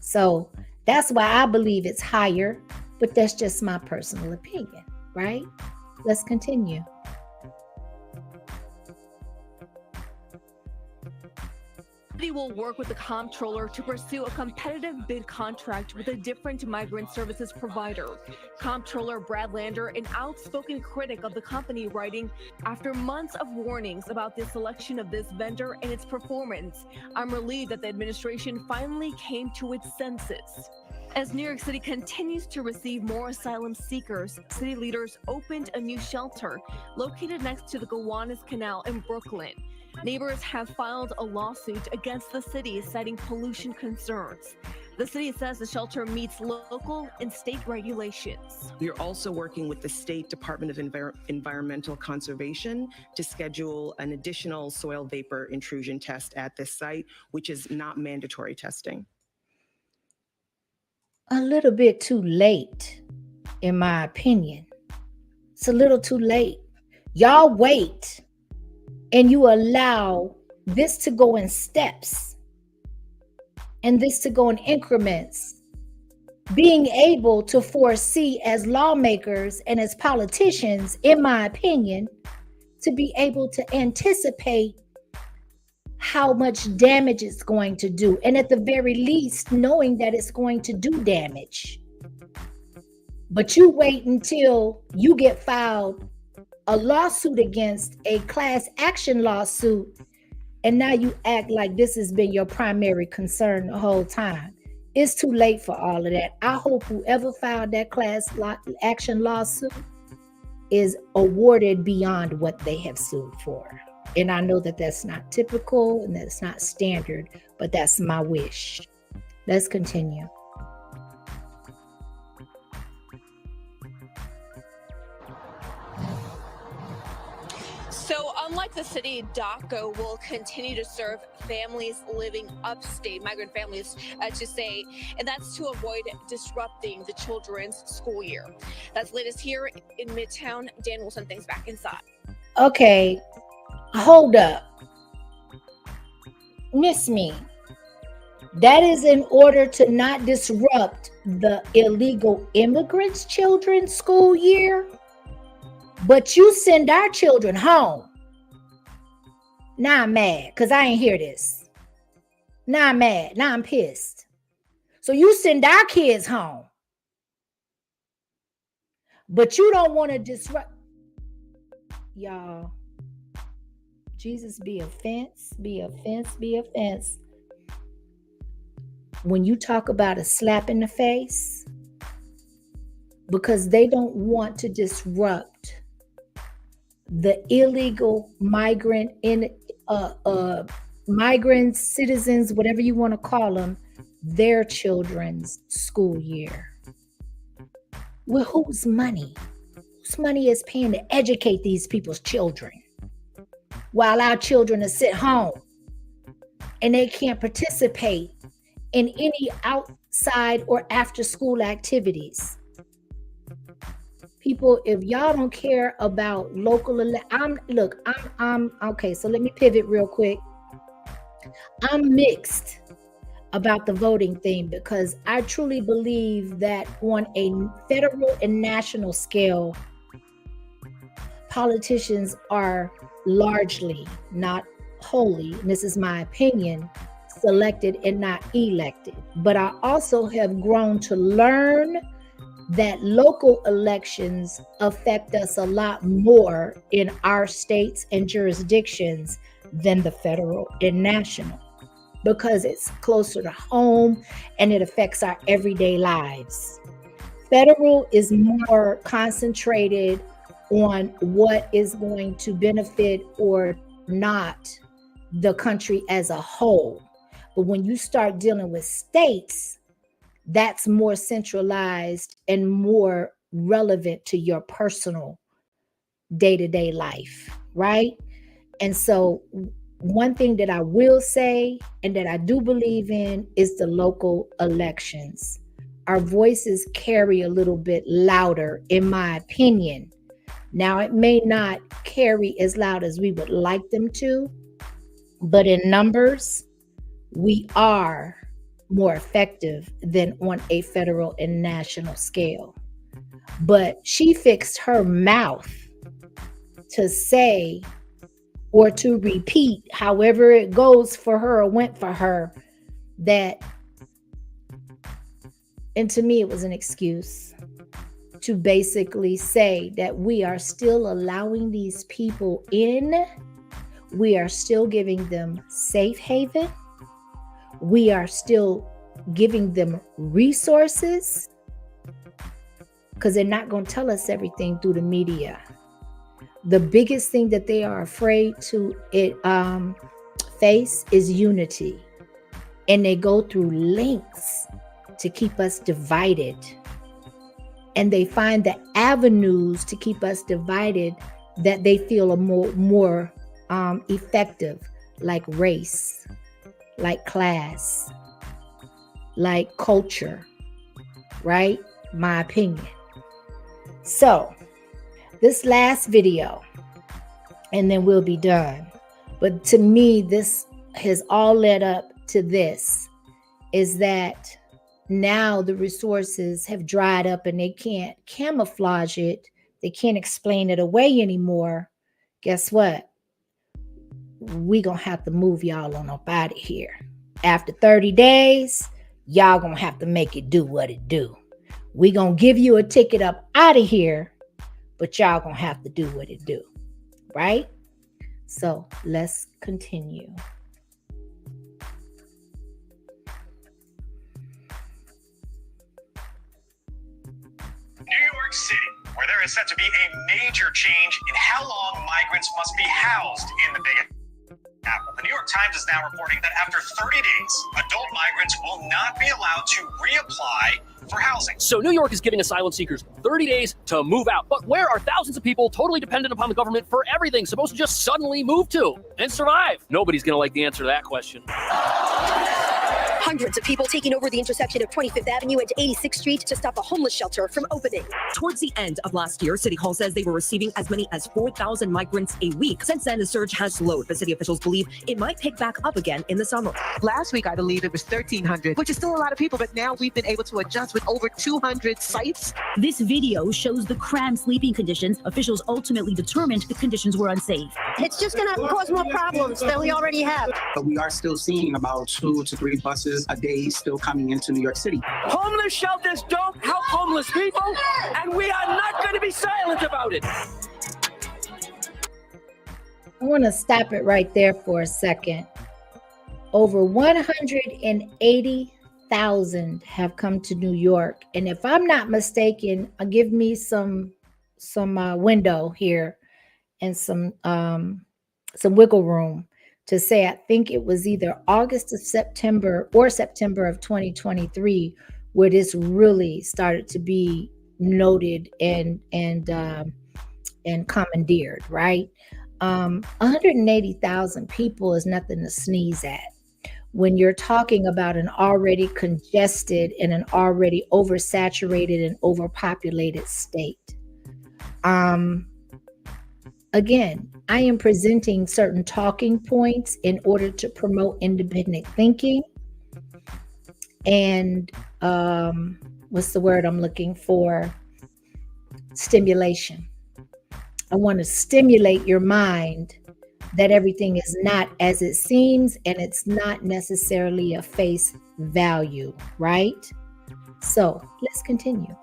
So that's why I believe it's higher, but that's just my personal opinion, right? Let's continue. The city will work with the comptroller to pursue a competitive bid contract with a different migrant services provider. Comptroller Brad Lander, an outspoken critic of the company, writing, "After months of warnings about the selection of this vendor and its performance, I'm relieved that the administration finally came to its senses." As New York City continues to receive more asylum seekers, city leaders opened a new shelter located next to the Gowanus Canal in Brooklyn. Neighbors have filed a lawsuit against the city, citing pollution concerns. The city says the shelter meets local and state regulations. We are also working with the State Department of Environmental Conservation to schedule an additional soil vapor intrusion test at this site, which is not mandatory testing. A little bit too late, in my opinion. It's a little too late. Y'all wait and you allow this to go in steps and this to go in increments. Being able to foresee as lawmakers and as politicians, in my opinion, to be able to anticipate how much damage it's going to do. And at the very least, knowing that it's going to do damage. But you wait until you get filed a lawsuit against a class action lawsuit, and now you act like this has been your primary concern the whole time. It's too late for all of that. I hope whoever filed that class action lawsuit is awarded beyond what they have sued for. And I know that that's not typical and that's not standard, but that's my wish. Let's continue. So unlike the city, DACO will continue to serve families living upstate, migrant families, to say, and that's to avoid disrupting the children's school year. That's latest here in Midtown. Dan Wilson, things back inside. Okay, hold up. Miss me. That is in order to not disrupt the illegal immigrants' children's school year. But you send our children home. Now I'm mad because I ain't hear this. Now I'm mad. Now I'm pissed. So you send our kids home. But you don't want to disrupt. Y'all, Jesus be offense, be offense, be offense. When you talk about a slap in the face, because they don't want to disrupt the illegal migrant migrants, citizens, whatever you want to call them, their children's school year. Well, whose money? Whose money is paying to educate these people's children while our children are sit home and they can't participate in any outside or after school activities? People, if y'all don't care about local, I'm okay. So let me pivot real quick. I'm mixed about the voting thing because I truly believe that on a federal and national scale, politicians are largely, not wholly, and this is my opinion, selected and not elected. But I also have grown to learn that local elections affect us a lot more in our states and jurisdictions than the federal and national, because it's closer to home and it affects our everyday lives. Federal is more concentrated on what is going to benefit or not the country as a whole. But when you start dealing with states, that's more centralized and more relevant to your personal day-to-day life, right? And so one thing that I will say and that I do believe in is the local elections. Our voices carry a little bit louder, in my opinion. Now, it may not carry as loud as we would like them to, but in numbers, we are more effective than on a federal and national scale. But she fixed her mouth to say or to repeat, however it goes for her or went for her, that, and to me it was an excuse to basically say that we are still allowing these people in, we are still giving them safe haven, we are still giving them resources, because they're not going to tell us everything through the media. The biggest thing that they are afraid to face is unity. And they go through lengths to keep us divided. And they find the avenues to keep us divided that they feel are more effective, like race, like class, like culture, right? My opinion. So this last video, and then we'll be done. But to me, this has all led up to this, is that now the resources have dried up and they can't camouflage it. They can't explain it away anymore. Guess what? We gonna have to move y'all on up out of here. After 30 days, y'all gonna have to make it do what it do. We gonna give you a ticket up out of here, but y'all gonna have to do what it do, right? So let's continue. New York City, where there is set to be a major change in how long migrants must be housed in the Big Apple. The New York Times is now reporting that after 30 days, adult migrants will not be allowed to reapply for housing. So New York is giving asylum seekers 30 days to move out. But where are thousands of people totally dependent upon the government for everything supposed to just suddenly move to and survive? Nobody's going to like the answer to that question. Hundreds of people taking over the intersection of 25th Avenue and 86th Street to stop a homeless shelter from opening. Towards the end of last year, City Hall says they were receiving as many as 4,000 migrants a week. Since then, the surge has slowed, but city officials believe it might pick back up again in the summer. Last week, I believe it was 1,300, which is still a lot of people, but now we've been able to adjust with over 200 sites. This video shows the cramped sleeping conditions. Officials ultimately determined the conditions were unsafe. It's just going to cause more problems than we already have. But we are still seeing about 2 to 3 buses shelters a day still coming into New York City. Homeless shelters don't help homeless people, and we are not going to be silent about it. I want to stop it right there for a second. Over 180,000 have come to New York. And if I'm not mistaken, give me some window here and some wiggle room to say, I think it was either August of September or September of 2023 where this really started to be noted and commandeered, right? 180,000 people is nothing to sneeze at when you're talking about an already congested and an already oversaturated and overpopulated state. Again, I am presenting certain talking points in order to promote independent thinking and what's the word I'm looking for? Stimulation. I want to stimulate your mind that everything is not as it seems and it's not necessarily a face value, right? So let's continue.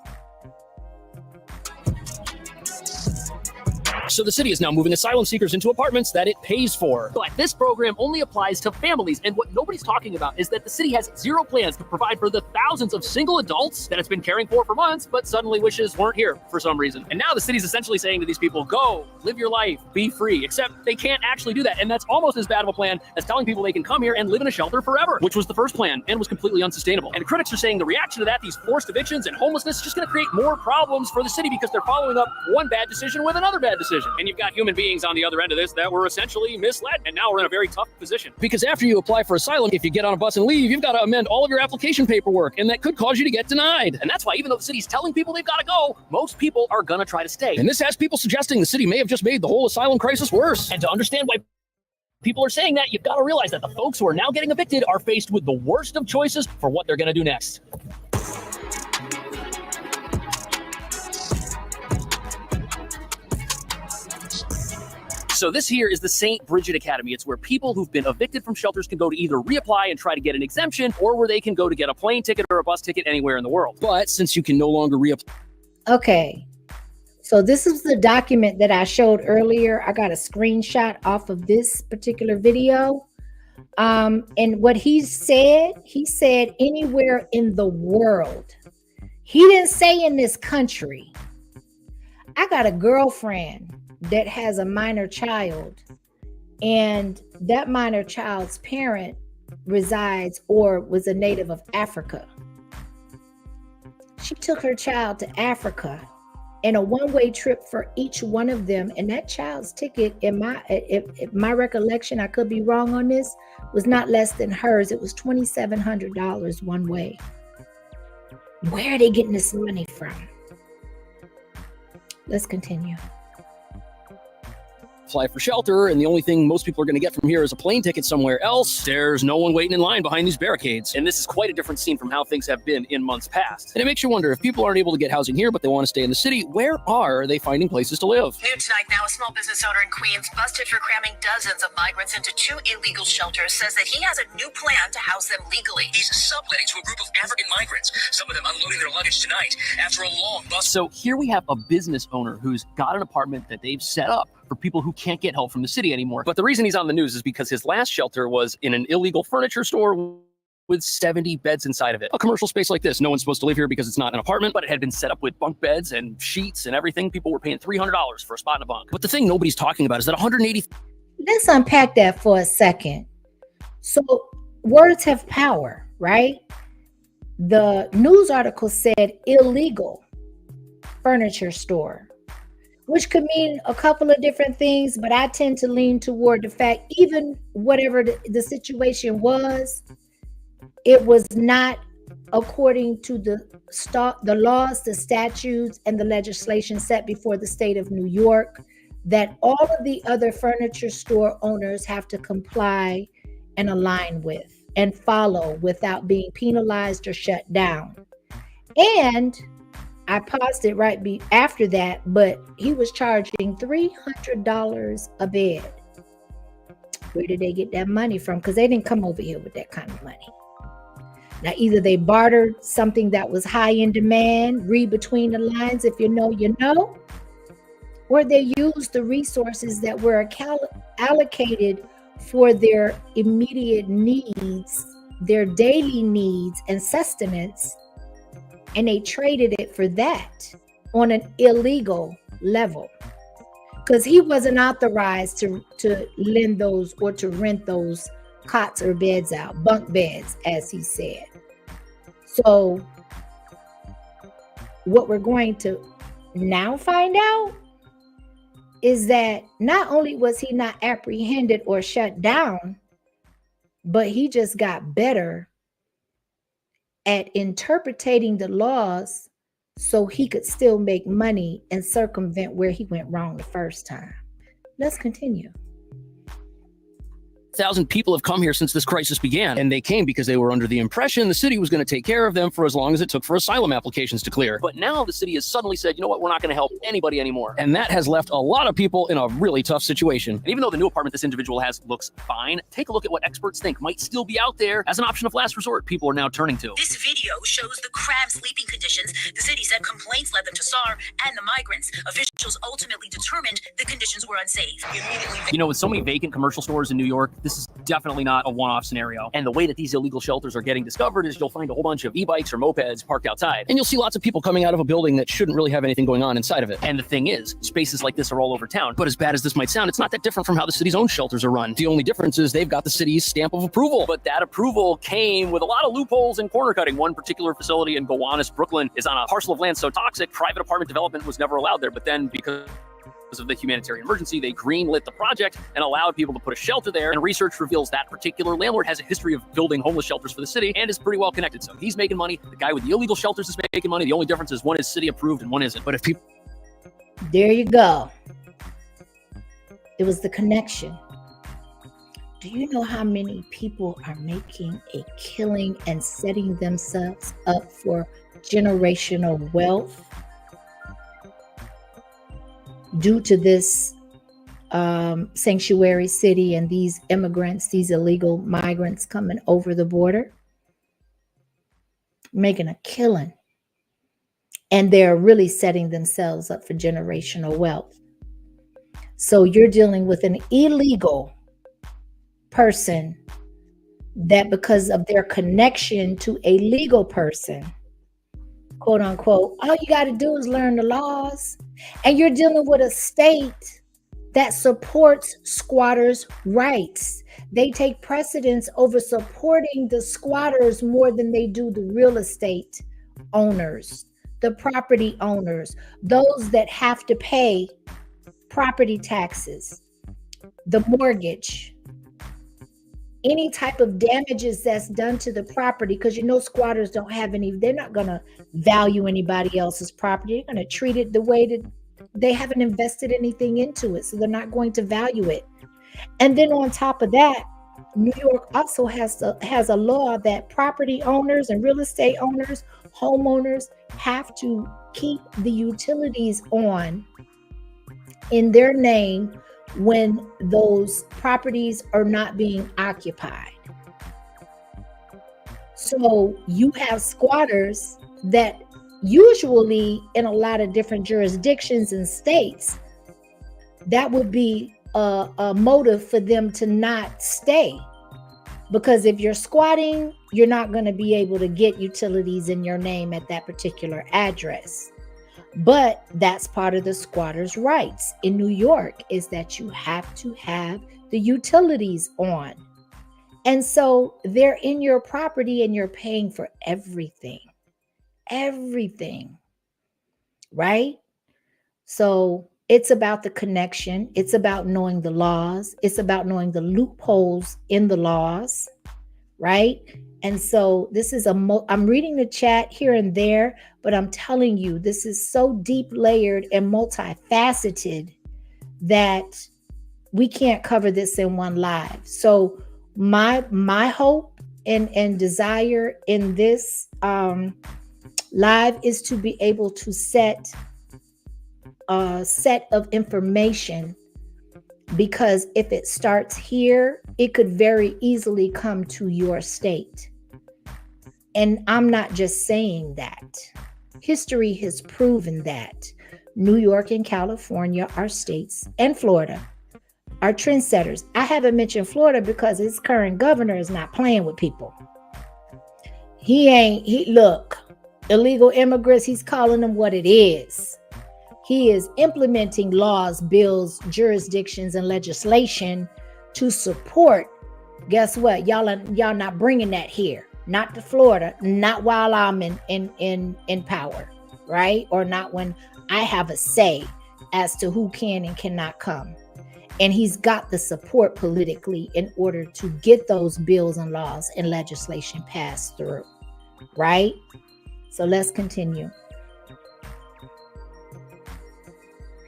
So the city is now moving asylum seekers into apartments that it pays for. But this program only applies to families. And what nobody's talking about is that the city has zero plans to provide for the thousands of single adults that it's been caring for months, but suddenly wishes weren't here for some reason. And now the city's essentially saying to these people, go, live your life, be free, except they can't actually do that. And that's almost as bad of a plan as telling people they can come here and live in a shelter forever, which was the first plan and was completely unsustainable. And critics are saying the reaction to that, these forced evictions and homelessness, is just going to create more problems for the city because they're following up one bad decision with another bad decision. And you've got human beings on the other end of this that were essentially misled. And now we're in a very tough position. Because after you apply for asylum, if you get on a bus and leave, you've got to amend all of your application paperwork. And that could cause you to get denied. And that's why even though the city's telling people they've got to go, most people are going to try to stay. And this has people suggesting the city may have just made the whole asylum crisis worse. And to understand why people are saying that, you've got to realize that the folks who are now getting evicted are faced with the worst of choices for what they're going to do next. So this here is the St. Bridget Academy. It's where people who've been evicted from shelters can go to either reapply and try to get an exemption, or where they can go to get a plane ticket or a bus ticket anywhere in the world. But since you can no longer reapply. Okay. So this is the document that I showed earlier. I got a screenshot off of this particular video. And what he said anywhere in the world. He didn't say in this country. I got a girlfriend that has a minor child, and that minor child's parent resides or was a native of Africa. She took her child to Africa and a one-way trip for each one of them, and that child's ticket, in my recollection, I could be wrong on this, was not less than hers. It was $2,700 one way. Where are they getting this money from? Let's continue. Apply for shelter, and the only thing most people are going to get from here is a plane ticket somewhere else. There's no one waiting in line behind these barricades. And this is quite a different scene from how things have been in months past. And it makes you wonder, if people aren't able to get housing here, but they want to stay in the city, where are they finding places to live? New tonight now, a small business owner in Queens, busted for cramming dozens of migrants into 2 illegal shelters, says that he has a new plan to house them legally. He's subletting to a group of African migrants, some of them unloading their luggage tonight after a long bus. So here we have a business owner who's got an apartment that they've set up for people who can't get help from the city anymore. But the reason he's on the news is because his last shelter was in an illegal furniture store with 70 beds inside of it. A commercial space like this. No one's supposed to live here because it's not an apartment, but it had been set up with bunk beds and sheets and everything. People were paying $300 for a spot in a bunk. But the thing nobody's talking about is that 180... Let's unpack that for a second. So words have power, right? The news article said illegal furniture store, which could mean a couple of different things, but I tend to lean toward the fact, even whatever the situation was, it was not according to the laws, the statutes, and the legislation set before the state of New York that all of the other furniture store owners have to comply and align with and follow without being penalized or shut down. And I paused it right after that, but he was charging $300 a bed. Where did they get that money from? Because they didn't come over here with that kind of money. Now, either they bartered something that was high in demand, read between the lines, if you know, you know, or they used the resources that were allocated for their immediate needs, their daily needs and sustenance, and they traded it for that on an illegal level. Because he wasn't authorized to lend those or to rent those cots or beds out, bunk beds, as he said. So what we're going to now find out is that not only was he not apprehended or shut down, but he just got better at interpreting the laws so he could still make money and circumvent where he went wrong the first time. Let's continue. 1,000 people have come here since this crisis began, and they came because they were under the impression the city was going to take care of them for as long as it took for asylum applications to clear. But now the city has suddenly said, you know what, we're not going to help anybody anymore. And that has left a lot of people in a really tough situation. And even though the new apartment this individual has looks fine, take a look at what experts think might still be out there as an option of last resort people are now turning to. This video shows the cramped sleeping conditions the city said complaints led them to SAR and the migrants. Officials ultimately determined the conditions were unsafe. You know, with so many vacant commercial stores in New York, this is definitely not a one-off scenario. And the way that these illegal shelters are getting discovered is you'll find a whole bunch of e-bikes or mopeds parked outside. And you'll see lots of people coming out of a building that shouldn't really have anything going on inside of it. And the thing is, spaces like this are all over town. But as bad as this might sound, it's not that different from how the city's own shelters are run. The only difference is they've got the city's stamp of approval. But that approval came with a lot of loopholes and corner cutting. One particular facility in Gowanus, Brooklyn, is on a parcel of land so toxic, private apartment development was never allowed there. But then because of the humanitarian emergency, they greenlit the project and allowed people to put a shelter there. And research reveals that particular landlord has a history of building homeless shelters for the city and is pretty well connected. So he's making money. The guy with the illegal shelters is making money. The only difference is one is city approved and one isn't. But if people... There you go. It was the connection. Do you know how many people are making a killing and setting themselves up for generational wealth due to this sanctuary city and these immigrants, these illegal migrants coming over the border, making a killing? And they're really setting themselves up for generational wealth. So you're dealing with an illegal person that, because of their connection to a legal person, quote unquote, all you got to do is learn the laws. And you're dealing with a state that supports squatters' rights. They take precedence over supporting the squatters more than they do the real estate owners, the property owners, those that have to pay property taxes, the mortgage, any type of damages that's done to the property, because you know squatters don't have any, they're not going to value anybody else's property. They're going to treat it the way that they haven't invested anything into it, so they're not going to value it. And then on top of that, New York also has a law that property owners and real estate owners, homeowners, have to keep the utilities on in their name when those properties are not being occupied. So you have squatters that usually in a lot of different jurisdictions and states, that would be a motive for them to not stay. Because if you're squatting, you're not going to be able to get utilities in your name at that particular address. But that's part of the squatter's rights in New York, is that you have to have the utilities on. And so they're in your property and you're paying for everything, right? So it's about the connection. It's about knowing the laws. It's about knowing the loopholes in the laws, right? And so this is I'm reading the chat here and there, but I'm telling you, this is so deep layered and multifaceted that we can't cover this in one live. So my hope and desire in this live is to be able to set a set of information, because if it starts here, it could very easily come to your state. And I'm not just saying that. History has proven that New York and California are states, and Florida are trendsetters. I haven't mentioned Florida because its current governor is not playing with people. Look, illegal immigrants, he's calling them what it is. He is implementing laws, bills, jurisdictions, and legislation to support. Guess what? Y'all not bringing that here. Not to Florida. Not while I'm in power, right? Or not when I have a say as to who can and cannot come. And he's got the support politically in order to get those bills and laws and legislation passed through, right? So let's continue.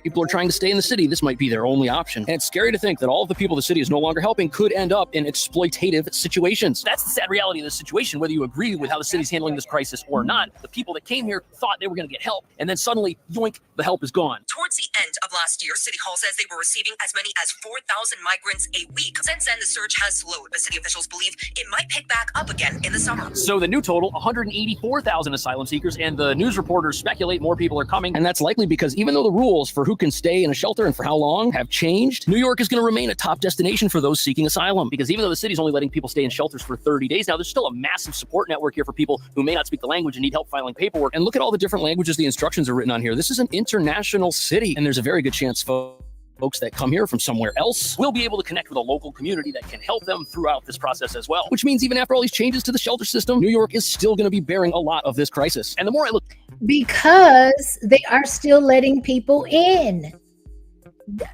People are trying to stay in the city. This might be their only option. And it's scary to think that all of the people the city is no longer helping could end up in exploitative situations. That's the sad reality of the situation, whether you agree with how the city's handling this crisis or not. The people that came here thought they were going to get help, and then suddenly, yoink, the help is gone. Towards the end of last year, City Hall says they were receiving as many as 4,000 migrants a week. Since then, the surge has slowed, but city officials believe it might pick back up again in the summer. So the new total, 184,000 asylum seekers, and the news reporters speculate more people are coming. And that's likely because even though the rules for who can stay in a shelter and for how long have changed, New York is going to remain a top destination for those seeking asylum. Because even though the city's only letting people stay in shelters for 30 days now, there's still a massive support network here for people who may not speak the language and need help filing paperwork. And look at all the different languages the instructions are written on here. This is an international city, and there's a very good chance folks that come here from somewhere else will be able to connect with a local community that can help them throughout this process as well. Which means even after all these changes to the shelter system, New York is still going to be bearing a lot of this crisis. And the more I look... Because they are still letting people in.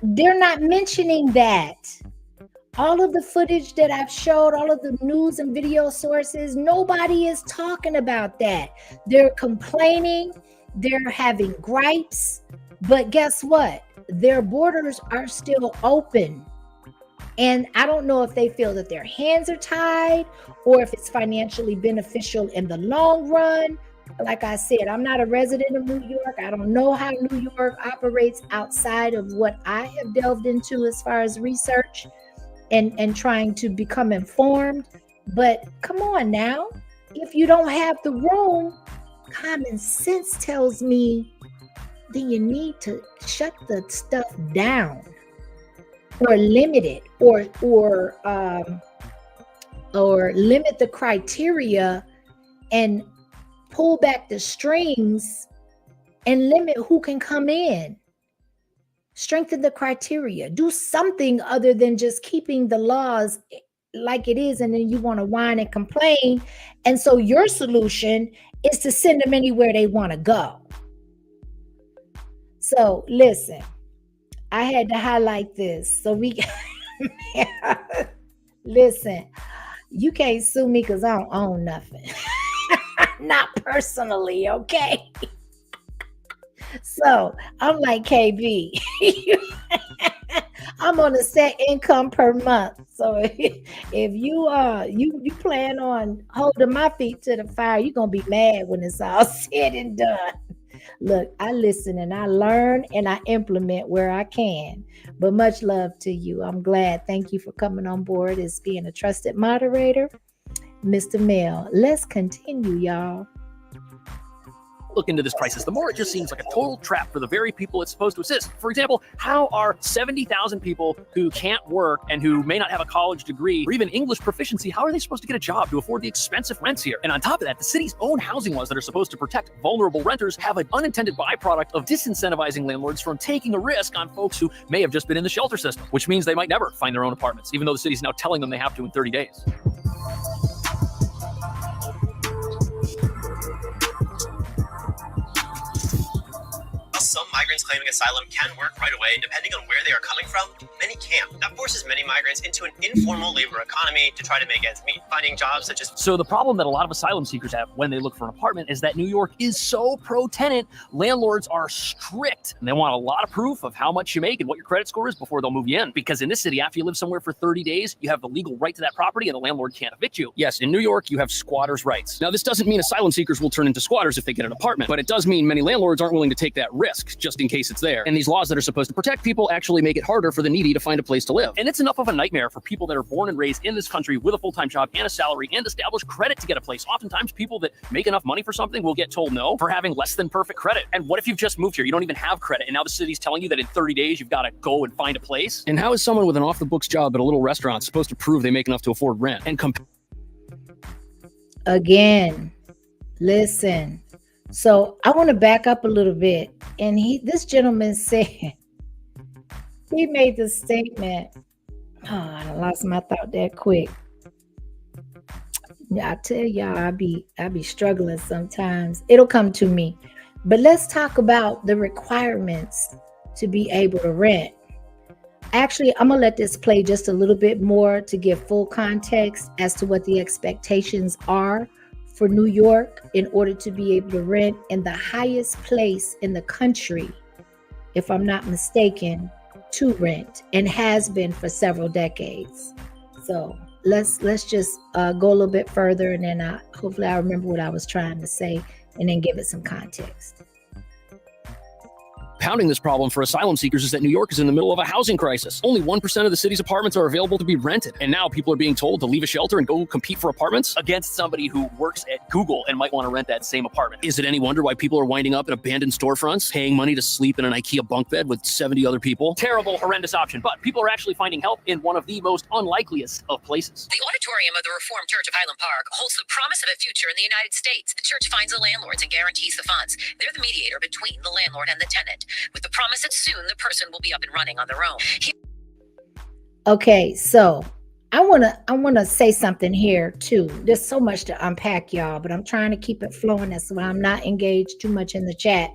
They're not mentioning that. All of the footage that I've showed, all of the news and video sources, nobody is talking about that. They're complaining, they're having gripes, but guess what? Their borders are still open. And I don't know if they feel that their hands are tied or if it's financially beneficial in the long run. Like I said, I'm not a resident of New York. I don't know how New York operates outside of what I have delved into as far as research and trying to become informed. But come on now, if you don't have the room, common sense tells me then you need to shut the stuff down or limit it or limit the criteria and pull back the strings and limit who can come in. Strengthen the criteria. Do something other than just keeping the laws like it is, and then you want to whine and complain. And so your solution is to send them anywhere they want to go. So listen, I had to highlight this. So we listen, you can't sue me because I don't own nothing. Not personally, okay? So I'm like KB. I'm on a set income per month. So if you plan on holding my feet to the fire, you're gonna be mad when it's all said and done. Look, I listen and I learn and I implement where I can. But much love to you. I'm glad. Thank you for coming on board as being a trusted moderator, Mr. Mel. Let's continue, y'all. Look into this crisis, the more it just seems like a total trap for the very people it's supposed to assist. For example, how are 70,000 people who can't work and who may not have a college degree or even English proficiency, how are they supposed to get a job to afford the expensive rents here? And on top of that, the city's own housing laws that are supposed to protect vulnerable renters have an unintended byproduct of disincentivizing landlords from taking a risk on folks who may have just been in the shelter system, which means they might never find their own apartments, even though the city's now telling them they have to in 30 days. Some migrants claiming asylum can work right away, depending on where they are coming from. Many can't. That forces many migrants into an informal labor economy to try to make ends meet, finding jobs such as... So the problem that a lot of asylum seekers have when they look for an apartment is that New York is so pro-tenant. Landlords are strict, and they want a lot of proof of how much you make and what your credit score is before they'll move you in. Because in this city, after you live somewhere for 30 days, you have the legal right to that property, and the landlord can't evict you. Yes, in New York, you have squatters' rights. Now, this doesn't mean asylum seekers will turn into squatters if they get an apartment, but it does mean many landlords aren't willing to take that risk just in case it's there. And these laws that are supposed to protect people actually make it harder for the needy to find find a place to live. And it's enough of a nightmare for people that are born and raised in this country with a full-time job and a salary and established credit to get a place. Oftentimes, people that make enough money for something will get told no for having less than perfect credit. And what if you've just moved here? You don't even have credit. And now the city's telling you that in 30 days, you've got to go and find a place. And how is someone with an off-the-books job at a little restaurant supposed to prove they make enough to afford rent? And again, listen. So I want to back up a little bit. And this gentleman said, he made the statement. Oh, I lost my thought that quick. I tell y'all, I be struggling sometimes. It'll come to me. But let's talk about the requirements to be able to rent. Actually, I'm gonna let this play just a little bit more to give full context as to what the expectations are for New York in order to be able to rent in the highest place in the country, if I'm not mistaken, to rent, and has been for several decades. So let's just go a little bit further, and then hopefully I remember what I was trying to say, and then give it some context. Compounding this problem for asylum seekers is that New York is in the middle of a housing crisis. Only 1% of the city's apartments are available to be rented. And now people are being told to leave a shelter and go compete for apartments against somebody who works at Google and might want to rent that same apartment. Is it any wonder why people are winding up in abandoned storefronts, paying money to sleep in an IKEA bunk bed with 70 other people? Terrible, horrendous option. But people are actually finding help in one of the most unlikeliest of places. The auditorium of the Reformed Church of Highland Park holds the promise of a future in the United States. The church finds the landlords and guarantees the funds. They're the mediator between the landlord and the tenant, with the promise that soon the person will be up and running on their own. Okay, so I wanna say something here too. There's so much to unpack, y'all, but I'm trying to keep it flowing. That's why I'm not engaged too much in the chat.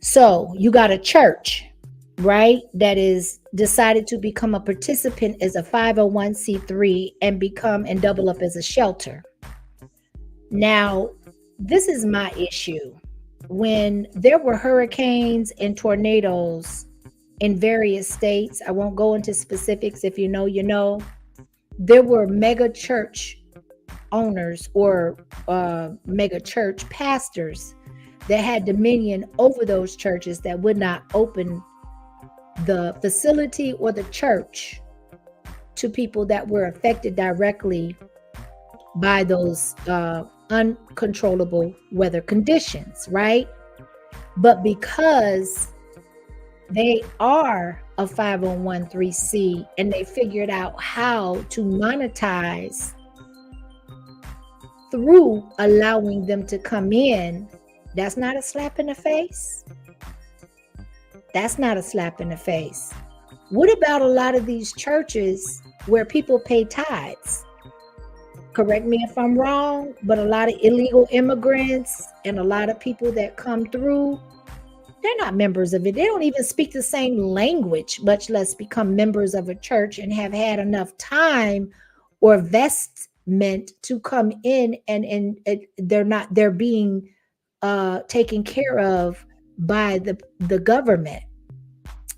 So you got a church, right, that is decided to become a participant as a 501c3 and double up as a shelter. Now, this is my issue. When there were hurricanes and tornadoes in various states, I won't go into specifics. If you know, you know, there were mega church owners or mega church pastors that had dominion over those churches that would not open the facility or the church to people that were affected directly by those uncontrollable weather conditions, right? But because they are a 501c3 and they figured out how to monetize through allowing them to come in, that's not a slap in the face. That's not a slap in the face. What about a lot of these churches where people pay tithes? Correct me if I'm wrong, but a lot of illegal immigrants and a lot of people that come through, they're not members of it. They don't even speak the same language, much less become members of a church and have had enough time or vestment to come in and they're being taken care of by the government.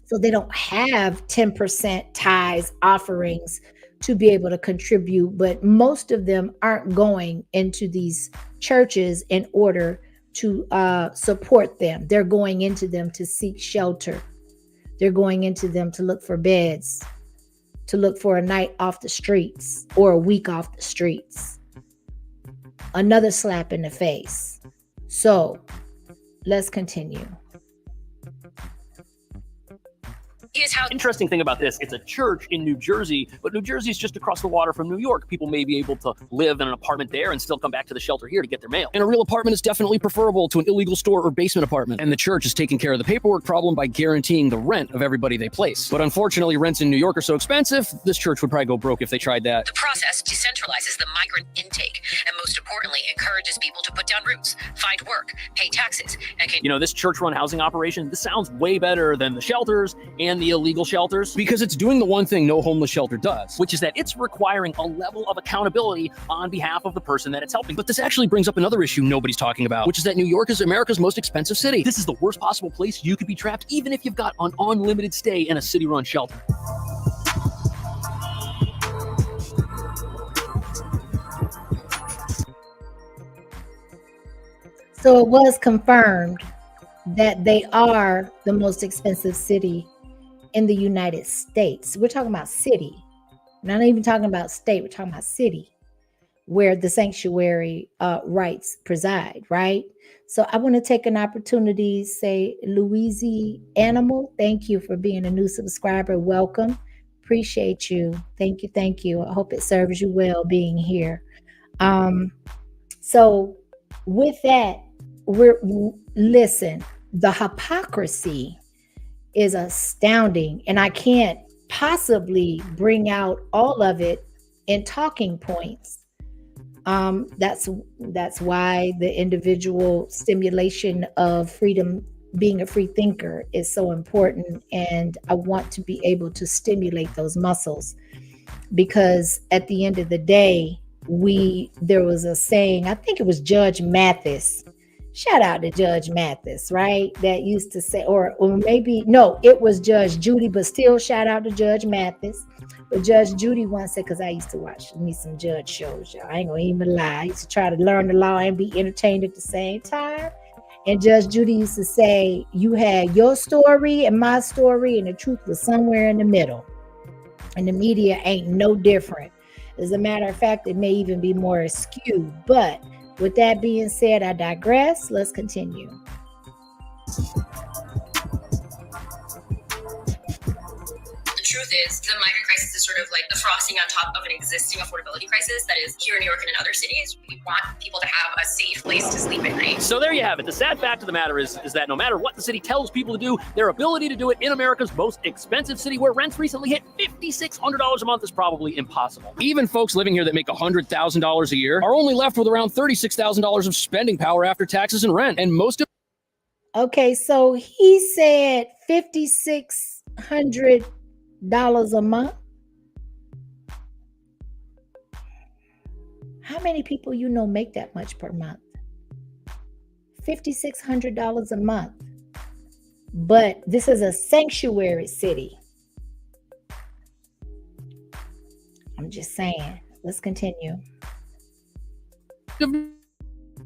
So they don't have 10% tithes offerings to be able to contribute, but most of them aren't going into these churches in order to support them. They're going into them to seek shelter. They're going into them to look for beds, to look for a night off the streets or a week off the streets. Another slap in the face. So let's continue. Interesting thing about this, it's a church in New Jersey, but New Jersey is just across the water from New York. People may be able to live in an apartment there and still come back to the shelter here to get their mail. And a real apartment is definitely preferable to an illegal store or basement apartment. And the church is taking care of the paperwork problem by guaranteeing the rent of everybody they place. But unfortunately, rents in New York are so expensive, this church would probably go broke if they tried that. The process decentralizes the migrant intake and most importantly, encourages people to put down roots, find work, pay taxes, and you know, this church-run housing operation, this sounds way better than the shelters and the illegal shelters because it's doing the one thing no homeless shelter does, which is that it's requiring a level of accountability on behalf of the person that it's helping. But this actually brings up another issue nobody's talking about, which is that New York is America's most expensive city. This is the worst possible place you could be trapped, even if you've got an unlimited stay in a city-run shelter. So it was confirmed that they are the most expensive city in the United States. We're talking about city. We're not even talking about state. We're talking about city, where the sanctuary rights preside, right? So I want to take an opportunity to say, Louise Animal, thank you for being a new subscriber. Welcome. Appreciate you. Thank you. Thank you. I hope it serves you well being here. So with that, listen, the hypocrisy is astounding, and I can't possibly bring out all of it in talking points. That's why the individual stimulation of freedom, being a free thinker, is so important. And I want to be able to stimulate those muscles, because at the end of the day, there was a saying, I think it was Judge Mathis. Shout out to Judge Mathis, right? That used to say, or maybe, no, it was Judge Judy, but still shout out to Judge Mathis. But Judge Judy once said, because I used to watch me some judge shows, y'all. I ain't gonna even lie. I used to try to learn the law and be entertained at the same time. And Judge Judy used to say, you had your story and my story, and the truth was somewhere in the middle. And the media ain't no different. As a matter of fact, it may even be more skewed. But with that being said, I digress. Let's continue. The truth is, the migrant crisis is sort of like the frosting on top of an existing affordability crisis that is here in New York and in other cities. We want people to have a safe place to sleep at night. So there you have it. The sad fact of the matter is that no matter what the city tells people to do, their ability to do it in America's most expensive city, where rents recently hit $5,600 a month, is probably impossible. Even folks living here that make $100,000 a year are only left with around $36,000 of spending power after taxes and rent. And most of... Okay, so he said $5,600 a month. How many people you know make that much per month? $5,600 a month. But this is a sanctuary city. I'm just saying. Let's continue.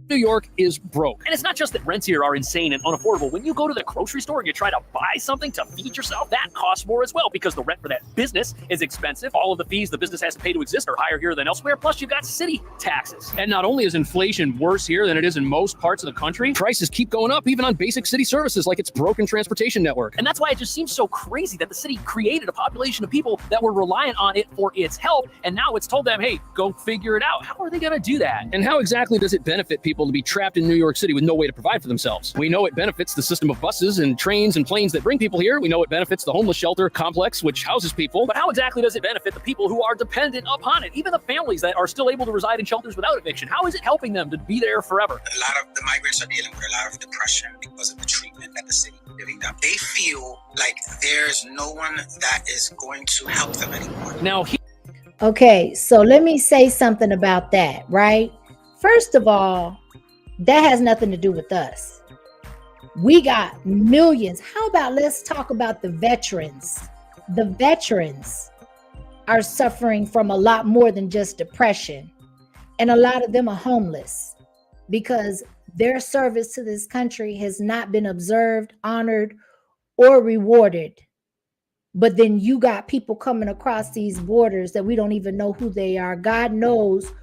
New York is broke. And it's not just that rents here are insane and unaffordable. When you go to the grocery store and you try to buy something to feed yourself, that costs more as well, because the rent for that business is expensive. All of the fees the business has to pay to exist are higher here than elsewhere. Plus, you've got city taxes. And not only is inflation worse here than it is in most parts of the country, prices keep going up even on basic city services like its broken transportation network. And that's why it just seems so crazy that the city created a population of people that were reliant on it for its help, and now it's told them, hey, go figure it out. How are they going to do that? And how exactly does it benefit people to be trapped in New York City with no way to provide for themselves? We know it benefits the system of buses and trains and planes that bring people here. We know it benefits the homeless shelter complex, which houses people. But how exactly does it benefit the people who are dependent upon it? Even the families that are still able to reside in shelters without eviction. How is it helping them to be there forever? A lot of the migrants are dealing with a lot of depression because of the treatment that the city is giving them. They feel like there's no one that is going to help them anymore. Now, okay, so let me say something about that, right? First of all, that has nothing to do with us. We got millions. How about let's talk about the veterans? The veterans are suffering from a lot more than just depression. And a lot of them are homeless because their service to this country has not been observed, honored, or rewarded. But then you got people coming across these borders that we don't even know who they are. God knows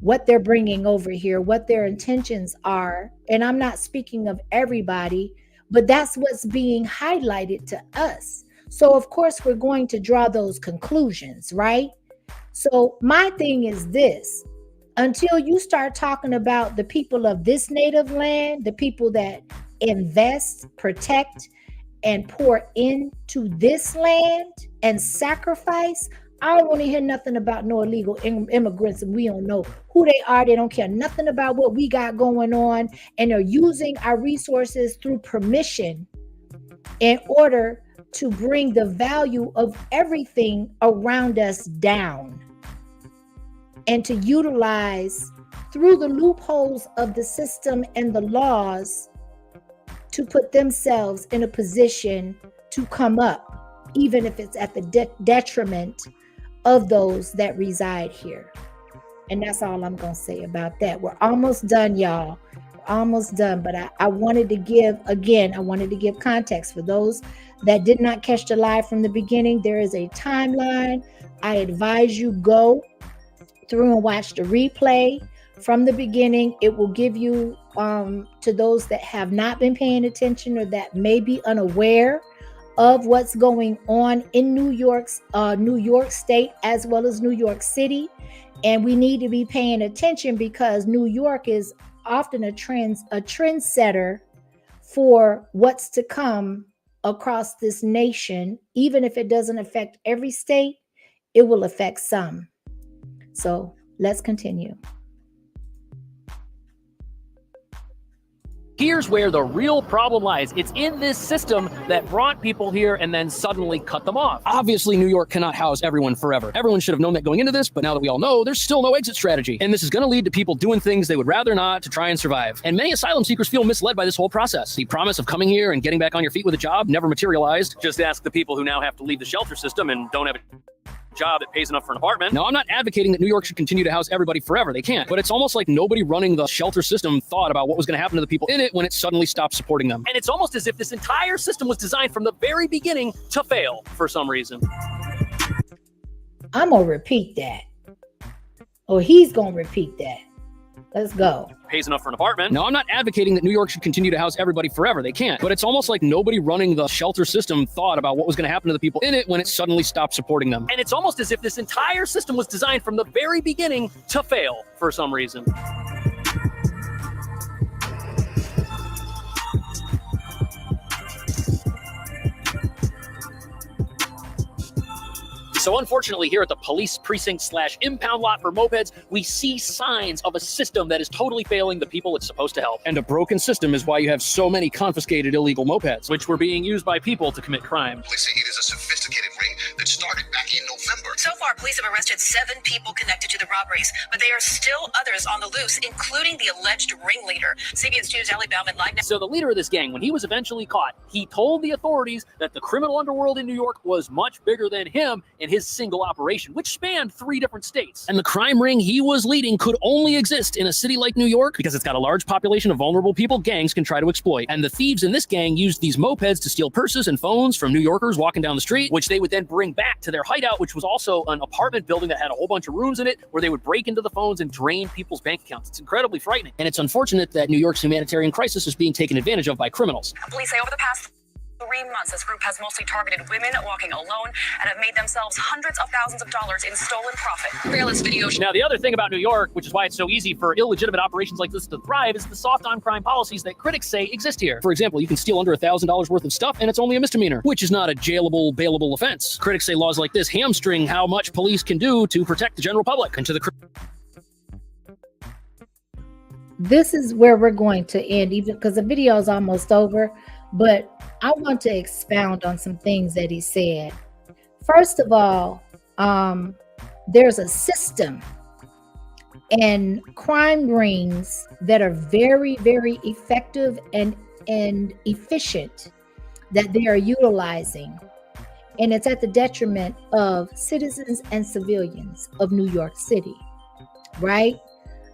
what they're bringing over here, what their intentions are. And I'm not speaking of everybody, but that's what's being highlighted to us. So of course we're going to draw those conclusions, right? So my thing is this: until you start talking about the people of this native land, the people that invest, protect, and pour into this land and sacrifice, I don't want to hear nothing about no illegal immigrants, and we don't know who they are. They don't care nothing about what we got going on, and they're using our resources through permission in order to bring the value of everything around us down, and to utilize through the loopholes of the system and the laws to put themselves in a position to come up, even if it's at the detriment of those that reside here. And that's all I'm going to say about that. We're almost done, y'all. We're almost done. But I wanted to give, again, I wanted to give context for those that did not catch the live from the beginning, there is a timeline. I advise you go through and watch the replay from the beginning. It will give you, to those that have not been paying attention or that may be unaware of what's going on in New York State, as well as New York City. And we need to be paying attention because New York is often a trendsetter for what's to come across this nation. Even if it doesn't affect every state, it will affect some. So let's continue. Here's where the real problem lies. It's in this system that brought people here and then suddenly cut them off. Obviously, New York cannot house everyone forever. Everyone should have known that going into this, but now that we all know, there's still no exit strategy. And this is going to lead to people doing things they would rather not to try and survive. And many asylum seekers feel misled by this whole process. The promise of coming here and getting back on your feet with a job never materialized. Just ask the people who now have to leave the shelter system and don't have a job that pays enough for an apartment. Now, I'm not advocating that New York should continue to house everybody forever. They can't. But it's almost like nobody running the shelter system thought about what was going to happen to the people in it when it suddenly stopped supporting them. And it's almost as if this entire system was designed from the very beginning to fail for some reason. I'm going to repeat that. Or he's going to repeat that. Let's go. Pays enough for an apartment. Now, I'm not advocating that New York should continue to house everybody forever. They can't. But it's almost like nobody running the shelter system thought about what was going to happen to the people in it when it suddenly stopped supporting them. And it's almost as if this entire system was designed from the very beginning to fail for some reason. So unfortunately, here at the police precinct / impound lot for mopeds, we see signs of a system that is totally failing the people it's supposed to help. And a broken system is why you have so many confiscated illegal mopeds, which were being used by people to commit crime. Police say it is a sophisticated ring that started back in November. So far, police have arrested 7 people connected to the robberies, but there are still others on the loose, including the alleged ringleader. CBS 2's Ellie Bauman live now. So the leader of this gang, when he was eventually caught, he told the authorities that the criminal underworld in New York was much bigger than him and his single operation, which spanned 3 different states. And the crime ring he was leading could only exist in a city like New York because it's got a large population of vulnerable people gangs can try to exploit. And the thieves in this gang used these mopeds to steal purses and phones from New Yorkers walking down the street, which they would then bring back to their hideout, which was also an apartment building that had a whole bunch of rooms in it where they would break into the phones and drain people's bank accounts. It's incredibly frightening. And it's unfortunate that New York's humanitarian crisis is being taken advantage of by criminals. Police say over the past 3 months, this group has mostly targeted women walking alone and have made themselves hundreds of thousands of dollars in stolen profit. Fearless video. Now, the other thing about New York, which is why it's so easy for illegitimate operations like this to thrive, is the soft on crime policies that critics say exist here. For example, you can steal under $1,000 worth of stuff and it's only a misdemeanor, which is not a jailable, bailable offense. Critics say laws like this hamstring how much police can do to protect the general public. And to the this is where we're going to end, even because the video is almost over, but I want to expound on some things that he said. First of all, there's a system and crime rings that are very, very effective and efficient that they are utilizing. And it's at the detriment of citizens and civilians of New York City, right?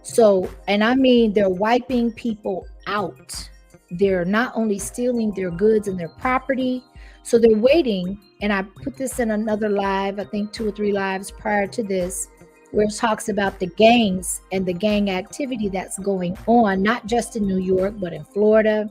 So, and I mean, they're wiping people out. They're not only stealing their goods and their property, so they're waiting. And I put this in another live, I think 2 or 3 lives prior to this, where it talks about the gangs and the gang activity that's going on, not just in New York, but in Florida,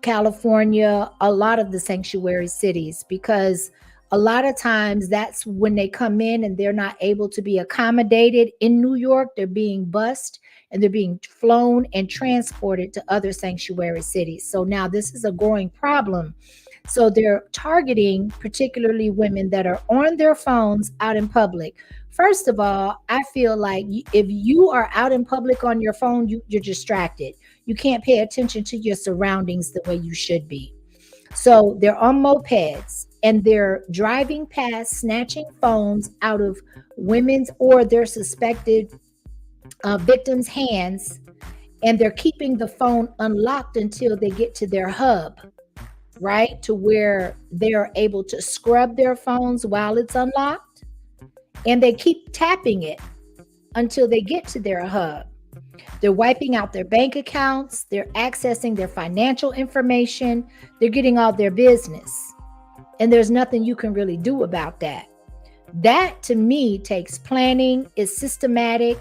California, a lot of the sanctuary cities, because a lot of times that's when they come in and they're not able to be accommodated in New York. They're being bussed and they're being flown and transported to other sanctuary cities. So now this is a growing problem. So they're targeting particularly women that are on their phones out in public. First of all, I feel like if you are out in public on your phone, you're distracted. You can't pay attention to your surroundings the way you should be. So they're on mopeds and they're driving past, snatching phones out of women's or their suspected victims' hands, and they're keeping the phone unlocked until they get to their hub, right? To where they're able to scrub their phones while it's unlocked, and they keep tapping it until they get to their hub. They're wiping out their bank accounts. They're accessing their financial information. They're getting all their business. and there's nothing you can really do about that. That to me takes planning, is systematic,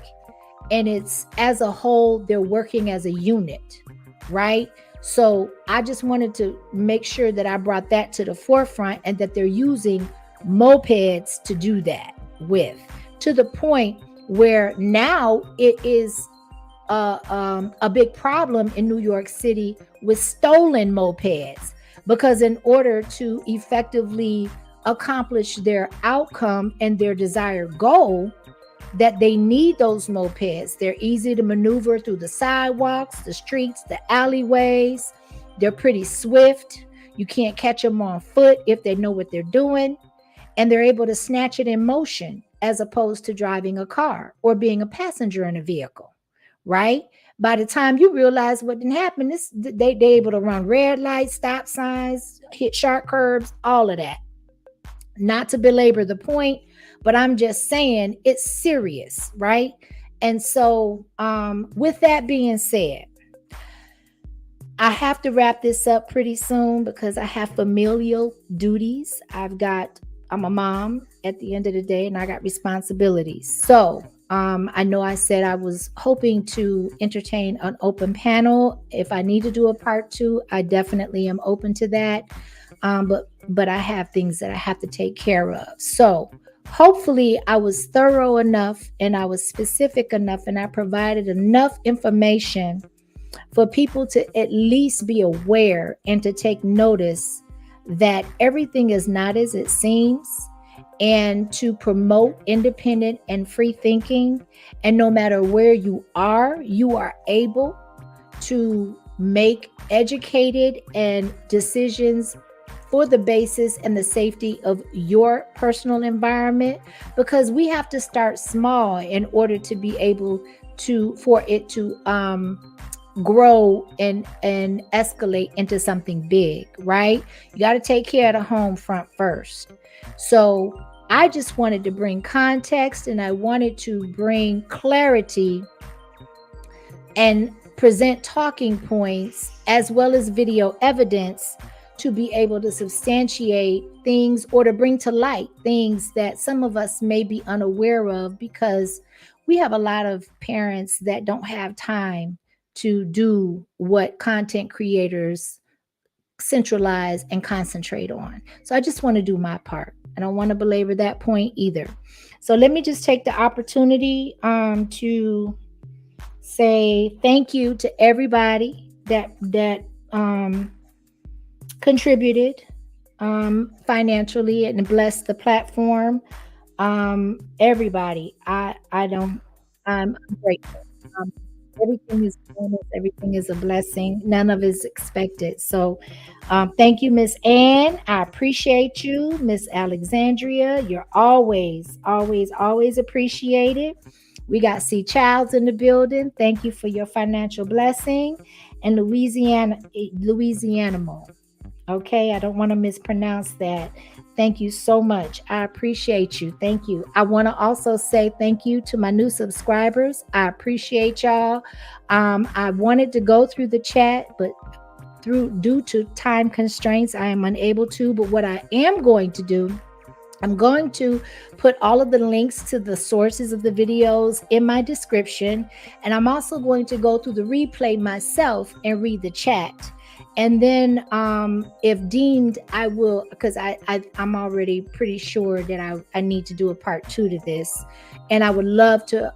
and it's as a whole, they're working as a unit, right? So I just wanted to make sure that I brought that to the forefront, and that they're using mopeds to do that with, to the point where now it is a big problem in New York City with stolen mopeds, because in order to effectively accomplish their outcome and their desired goal, that they need those mopeds. They're easy to maneuver through the sidewalks, the streets, the alleyways. They're pretty swift. You can't catch them on foot if they know what they're doing. And they're able to snatch it in motion, as opposed to driving a car or being a passenger in a vehicle, right? By the time you realize what didn't happen, they're able to run red lights, stop signs, hit sharp curbs, all of that. Not to belabor the point, but I'm just saying it's serious, right? And so with that being said, I have to wrap this up pretty soon because I have familial duties. I'm a mom at the end of the day, and I got responsibilities. So I know I said I was hoping to entertain an open panel. If I need to do a part 2, I definitely am open to that. But I have things that I have to take care of. So hopefully I was thorough enough, and I was specific enough, and I provided enough information for people to at least be aware and to take notice that everything is not as it seems, and to promote independent and free thinking. And no matter where you are able to make educated and decisions for the basis and the safety of your personal environment, because we have to start small in order to be able for it to grow and escalate into something big, right? You got to take care of the home front first. So I just wanted to bring context, and I wanted to bring clarity and present talking points as well as video evidence to be able to substantiate things, or to bring to light things that some of us may be unaware of, because we have a lot of parents that don't have time to do what content creators centralize and concentrate on. So I just want to do my part. I don't want to belabor that point either. So let me just take the opportunity to say thank you to everybody that contributed financially and blessed the platform. Everybody, I'm grateful. Everything is bonus, everything is a blessing. None of it is expected. So thank you, Miss Ann. I appreciate you. Miss Alexandria, you're always appreciated. We got C. Childs in the building. Thank you for your financial blessing. And Louisiana. Okay, I don't want to mispronounce that. Thank you so much. I appreciate you. Thank you. I want to also say thank you to my new subscribers. I appreciate y'all. I wanted to go through the chat, but due to time constraints, I am unable to. But what I am going to do, I'm going to put all of the links to the sources of the videos in my description. And I'm also going to go through the replay myself and read the chat. And then if deemed, I will, because I'm already pretty sure that I need to do a part 2 to this. And I would love to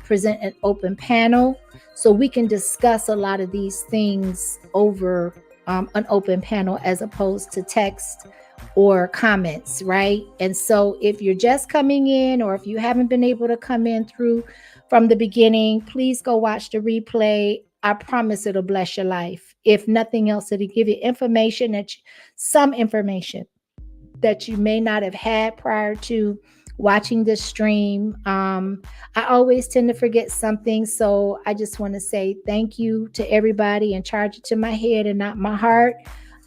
present an open panel so we can discuss a lot of these things over an open panel as opposed to text or comments, right? And so if you're just coming in, or if you haven't been able to come in through from the beginning, please go watch the replay. I promise it'll bless your life. If nothing else, it'll give you some information that you may not have had prior to watching this stream. I always tend to forget something, so I just want to say thank you to everybody and charge it to my head and not my heart.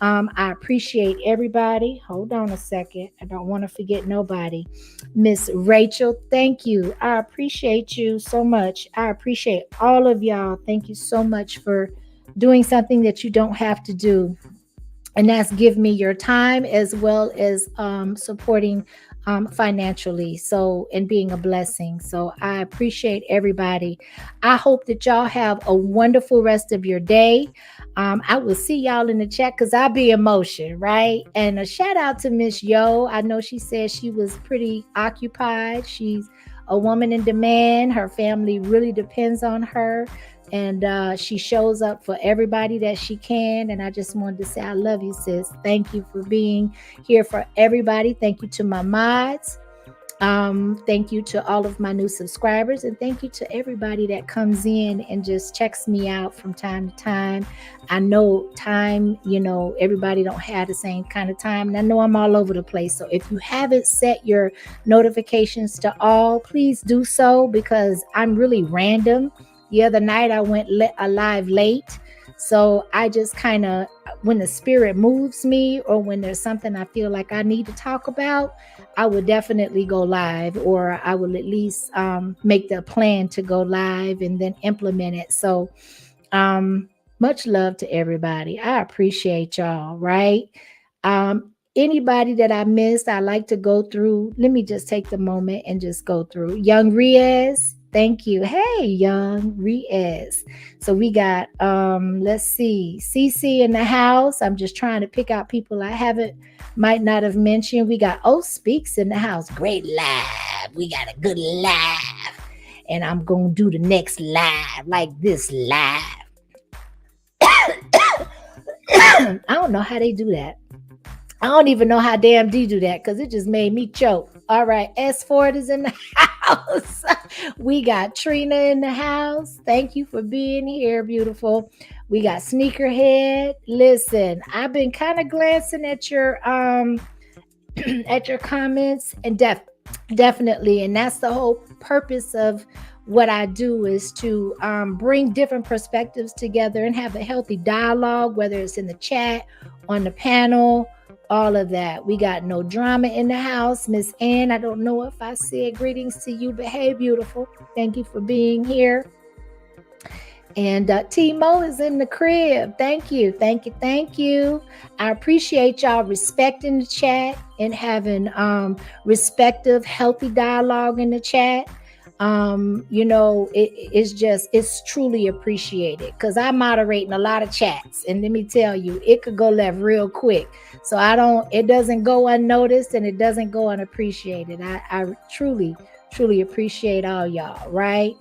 I appreciate everybody. Hold on a second. I don't want to forget nobody. Miss Rachel, thank you. I appreciate you so much. I appreciate all of y'all. Thank you so much for doing something that you don't have to do. And that's give me your time as well as supporting financially, so, and being a blessing. So I appreciate everybody. I hope that y'all have a wonderful rest of your day. I will see y'all in the chat because I'll be in motion, right? And a shout out to Miss Yo. I know she said she was pretty occupied. She's a woman in demand. Her family really depends on her, and she shows up for everybody that she can. And I just wanted to say I love you, sis. Thank you for being here for everybody. Thank you to my mods. Thank you to all of my new subscribers, and thank you to everybody that comes in and just checks me out from time to time. I know time, everybody don't have the same kind of time, and I know I'm all over the place. So if you haven't set your notifications to all, please do so, because I'm really random. The other night I went live late. So I just kind of, when the spirit moves me or when there's something I feel like I need to talk about, I would definitely go live, or I will at least make the plan to go live and then implement it. So much love to everybody. I appreciate y'all, right? Anybody that I missed, I like to go through. Let me just take the moment and just go through. Young Riaz, thank you. Hey, Young Riaz. So we got, let's see, CC in the house. I'm just trying to pick out people I might not have mentioned. We got Speaks in the house. Great live. We got a good live. And I'm going to do the next live like this live. I don't know how they do that. I don't even know how damn D do that, because it just made me choke. All right, S Ford is in the house. We got Trina in the house. Thank you for being here, beautiful. We got Sneakerhead. Listen, I've been kind of glancing at your at your comments, and definitely, and that's the whole purpose of what I do, is to bring different perspectives together and have a healthy dialogue, whether it's in the chat, on the panel, all of that. We got No Drama in the house. Miss Ann, I don't know if I said greetings to you, but hey, beautiful. Thank you for being here. And T-Mo is in the crib. Thank you. Thank you. Thank you. I appreciate y'all respecting the chat and having respective, healthy dialogue in the chat. It's truly appreciated, because I moderate in a lot of chats, and let me tell you, it could go left real quick. So it doesn't go unnoticed, and it doesn't go unappreciated. I truly appreciate all y'all, right?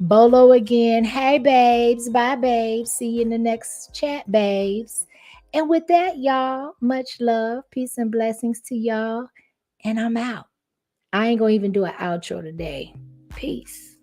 Bolo again. Hey, babes. Bye, babes. See you in the next chat, babes. And with that, y'all, much love, peace, and blessings to y'all. And I'm out. I ain't gonna even do an outro today. Peace.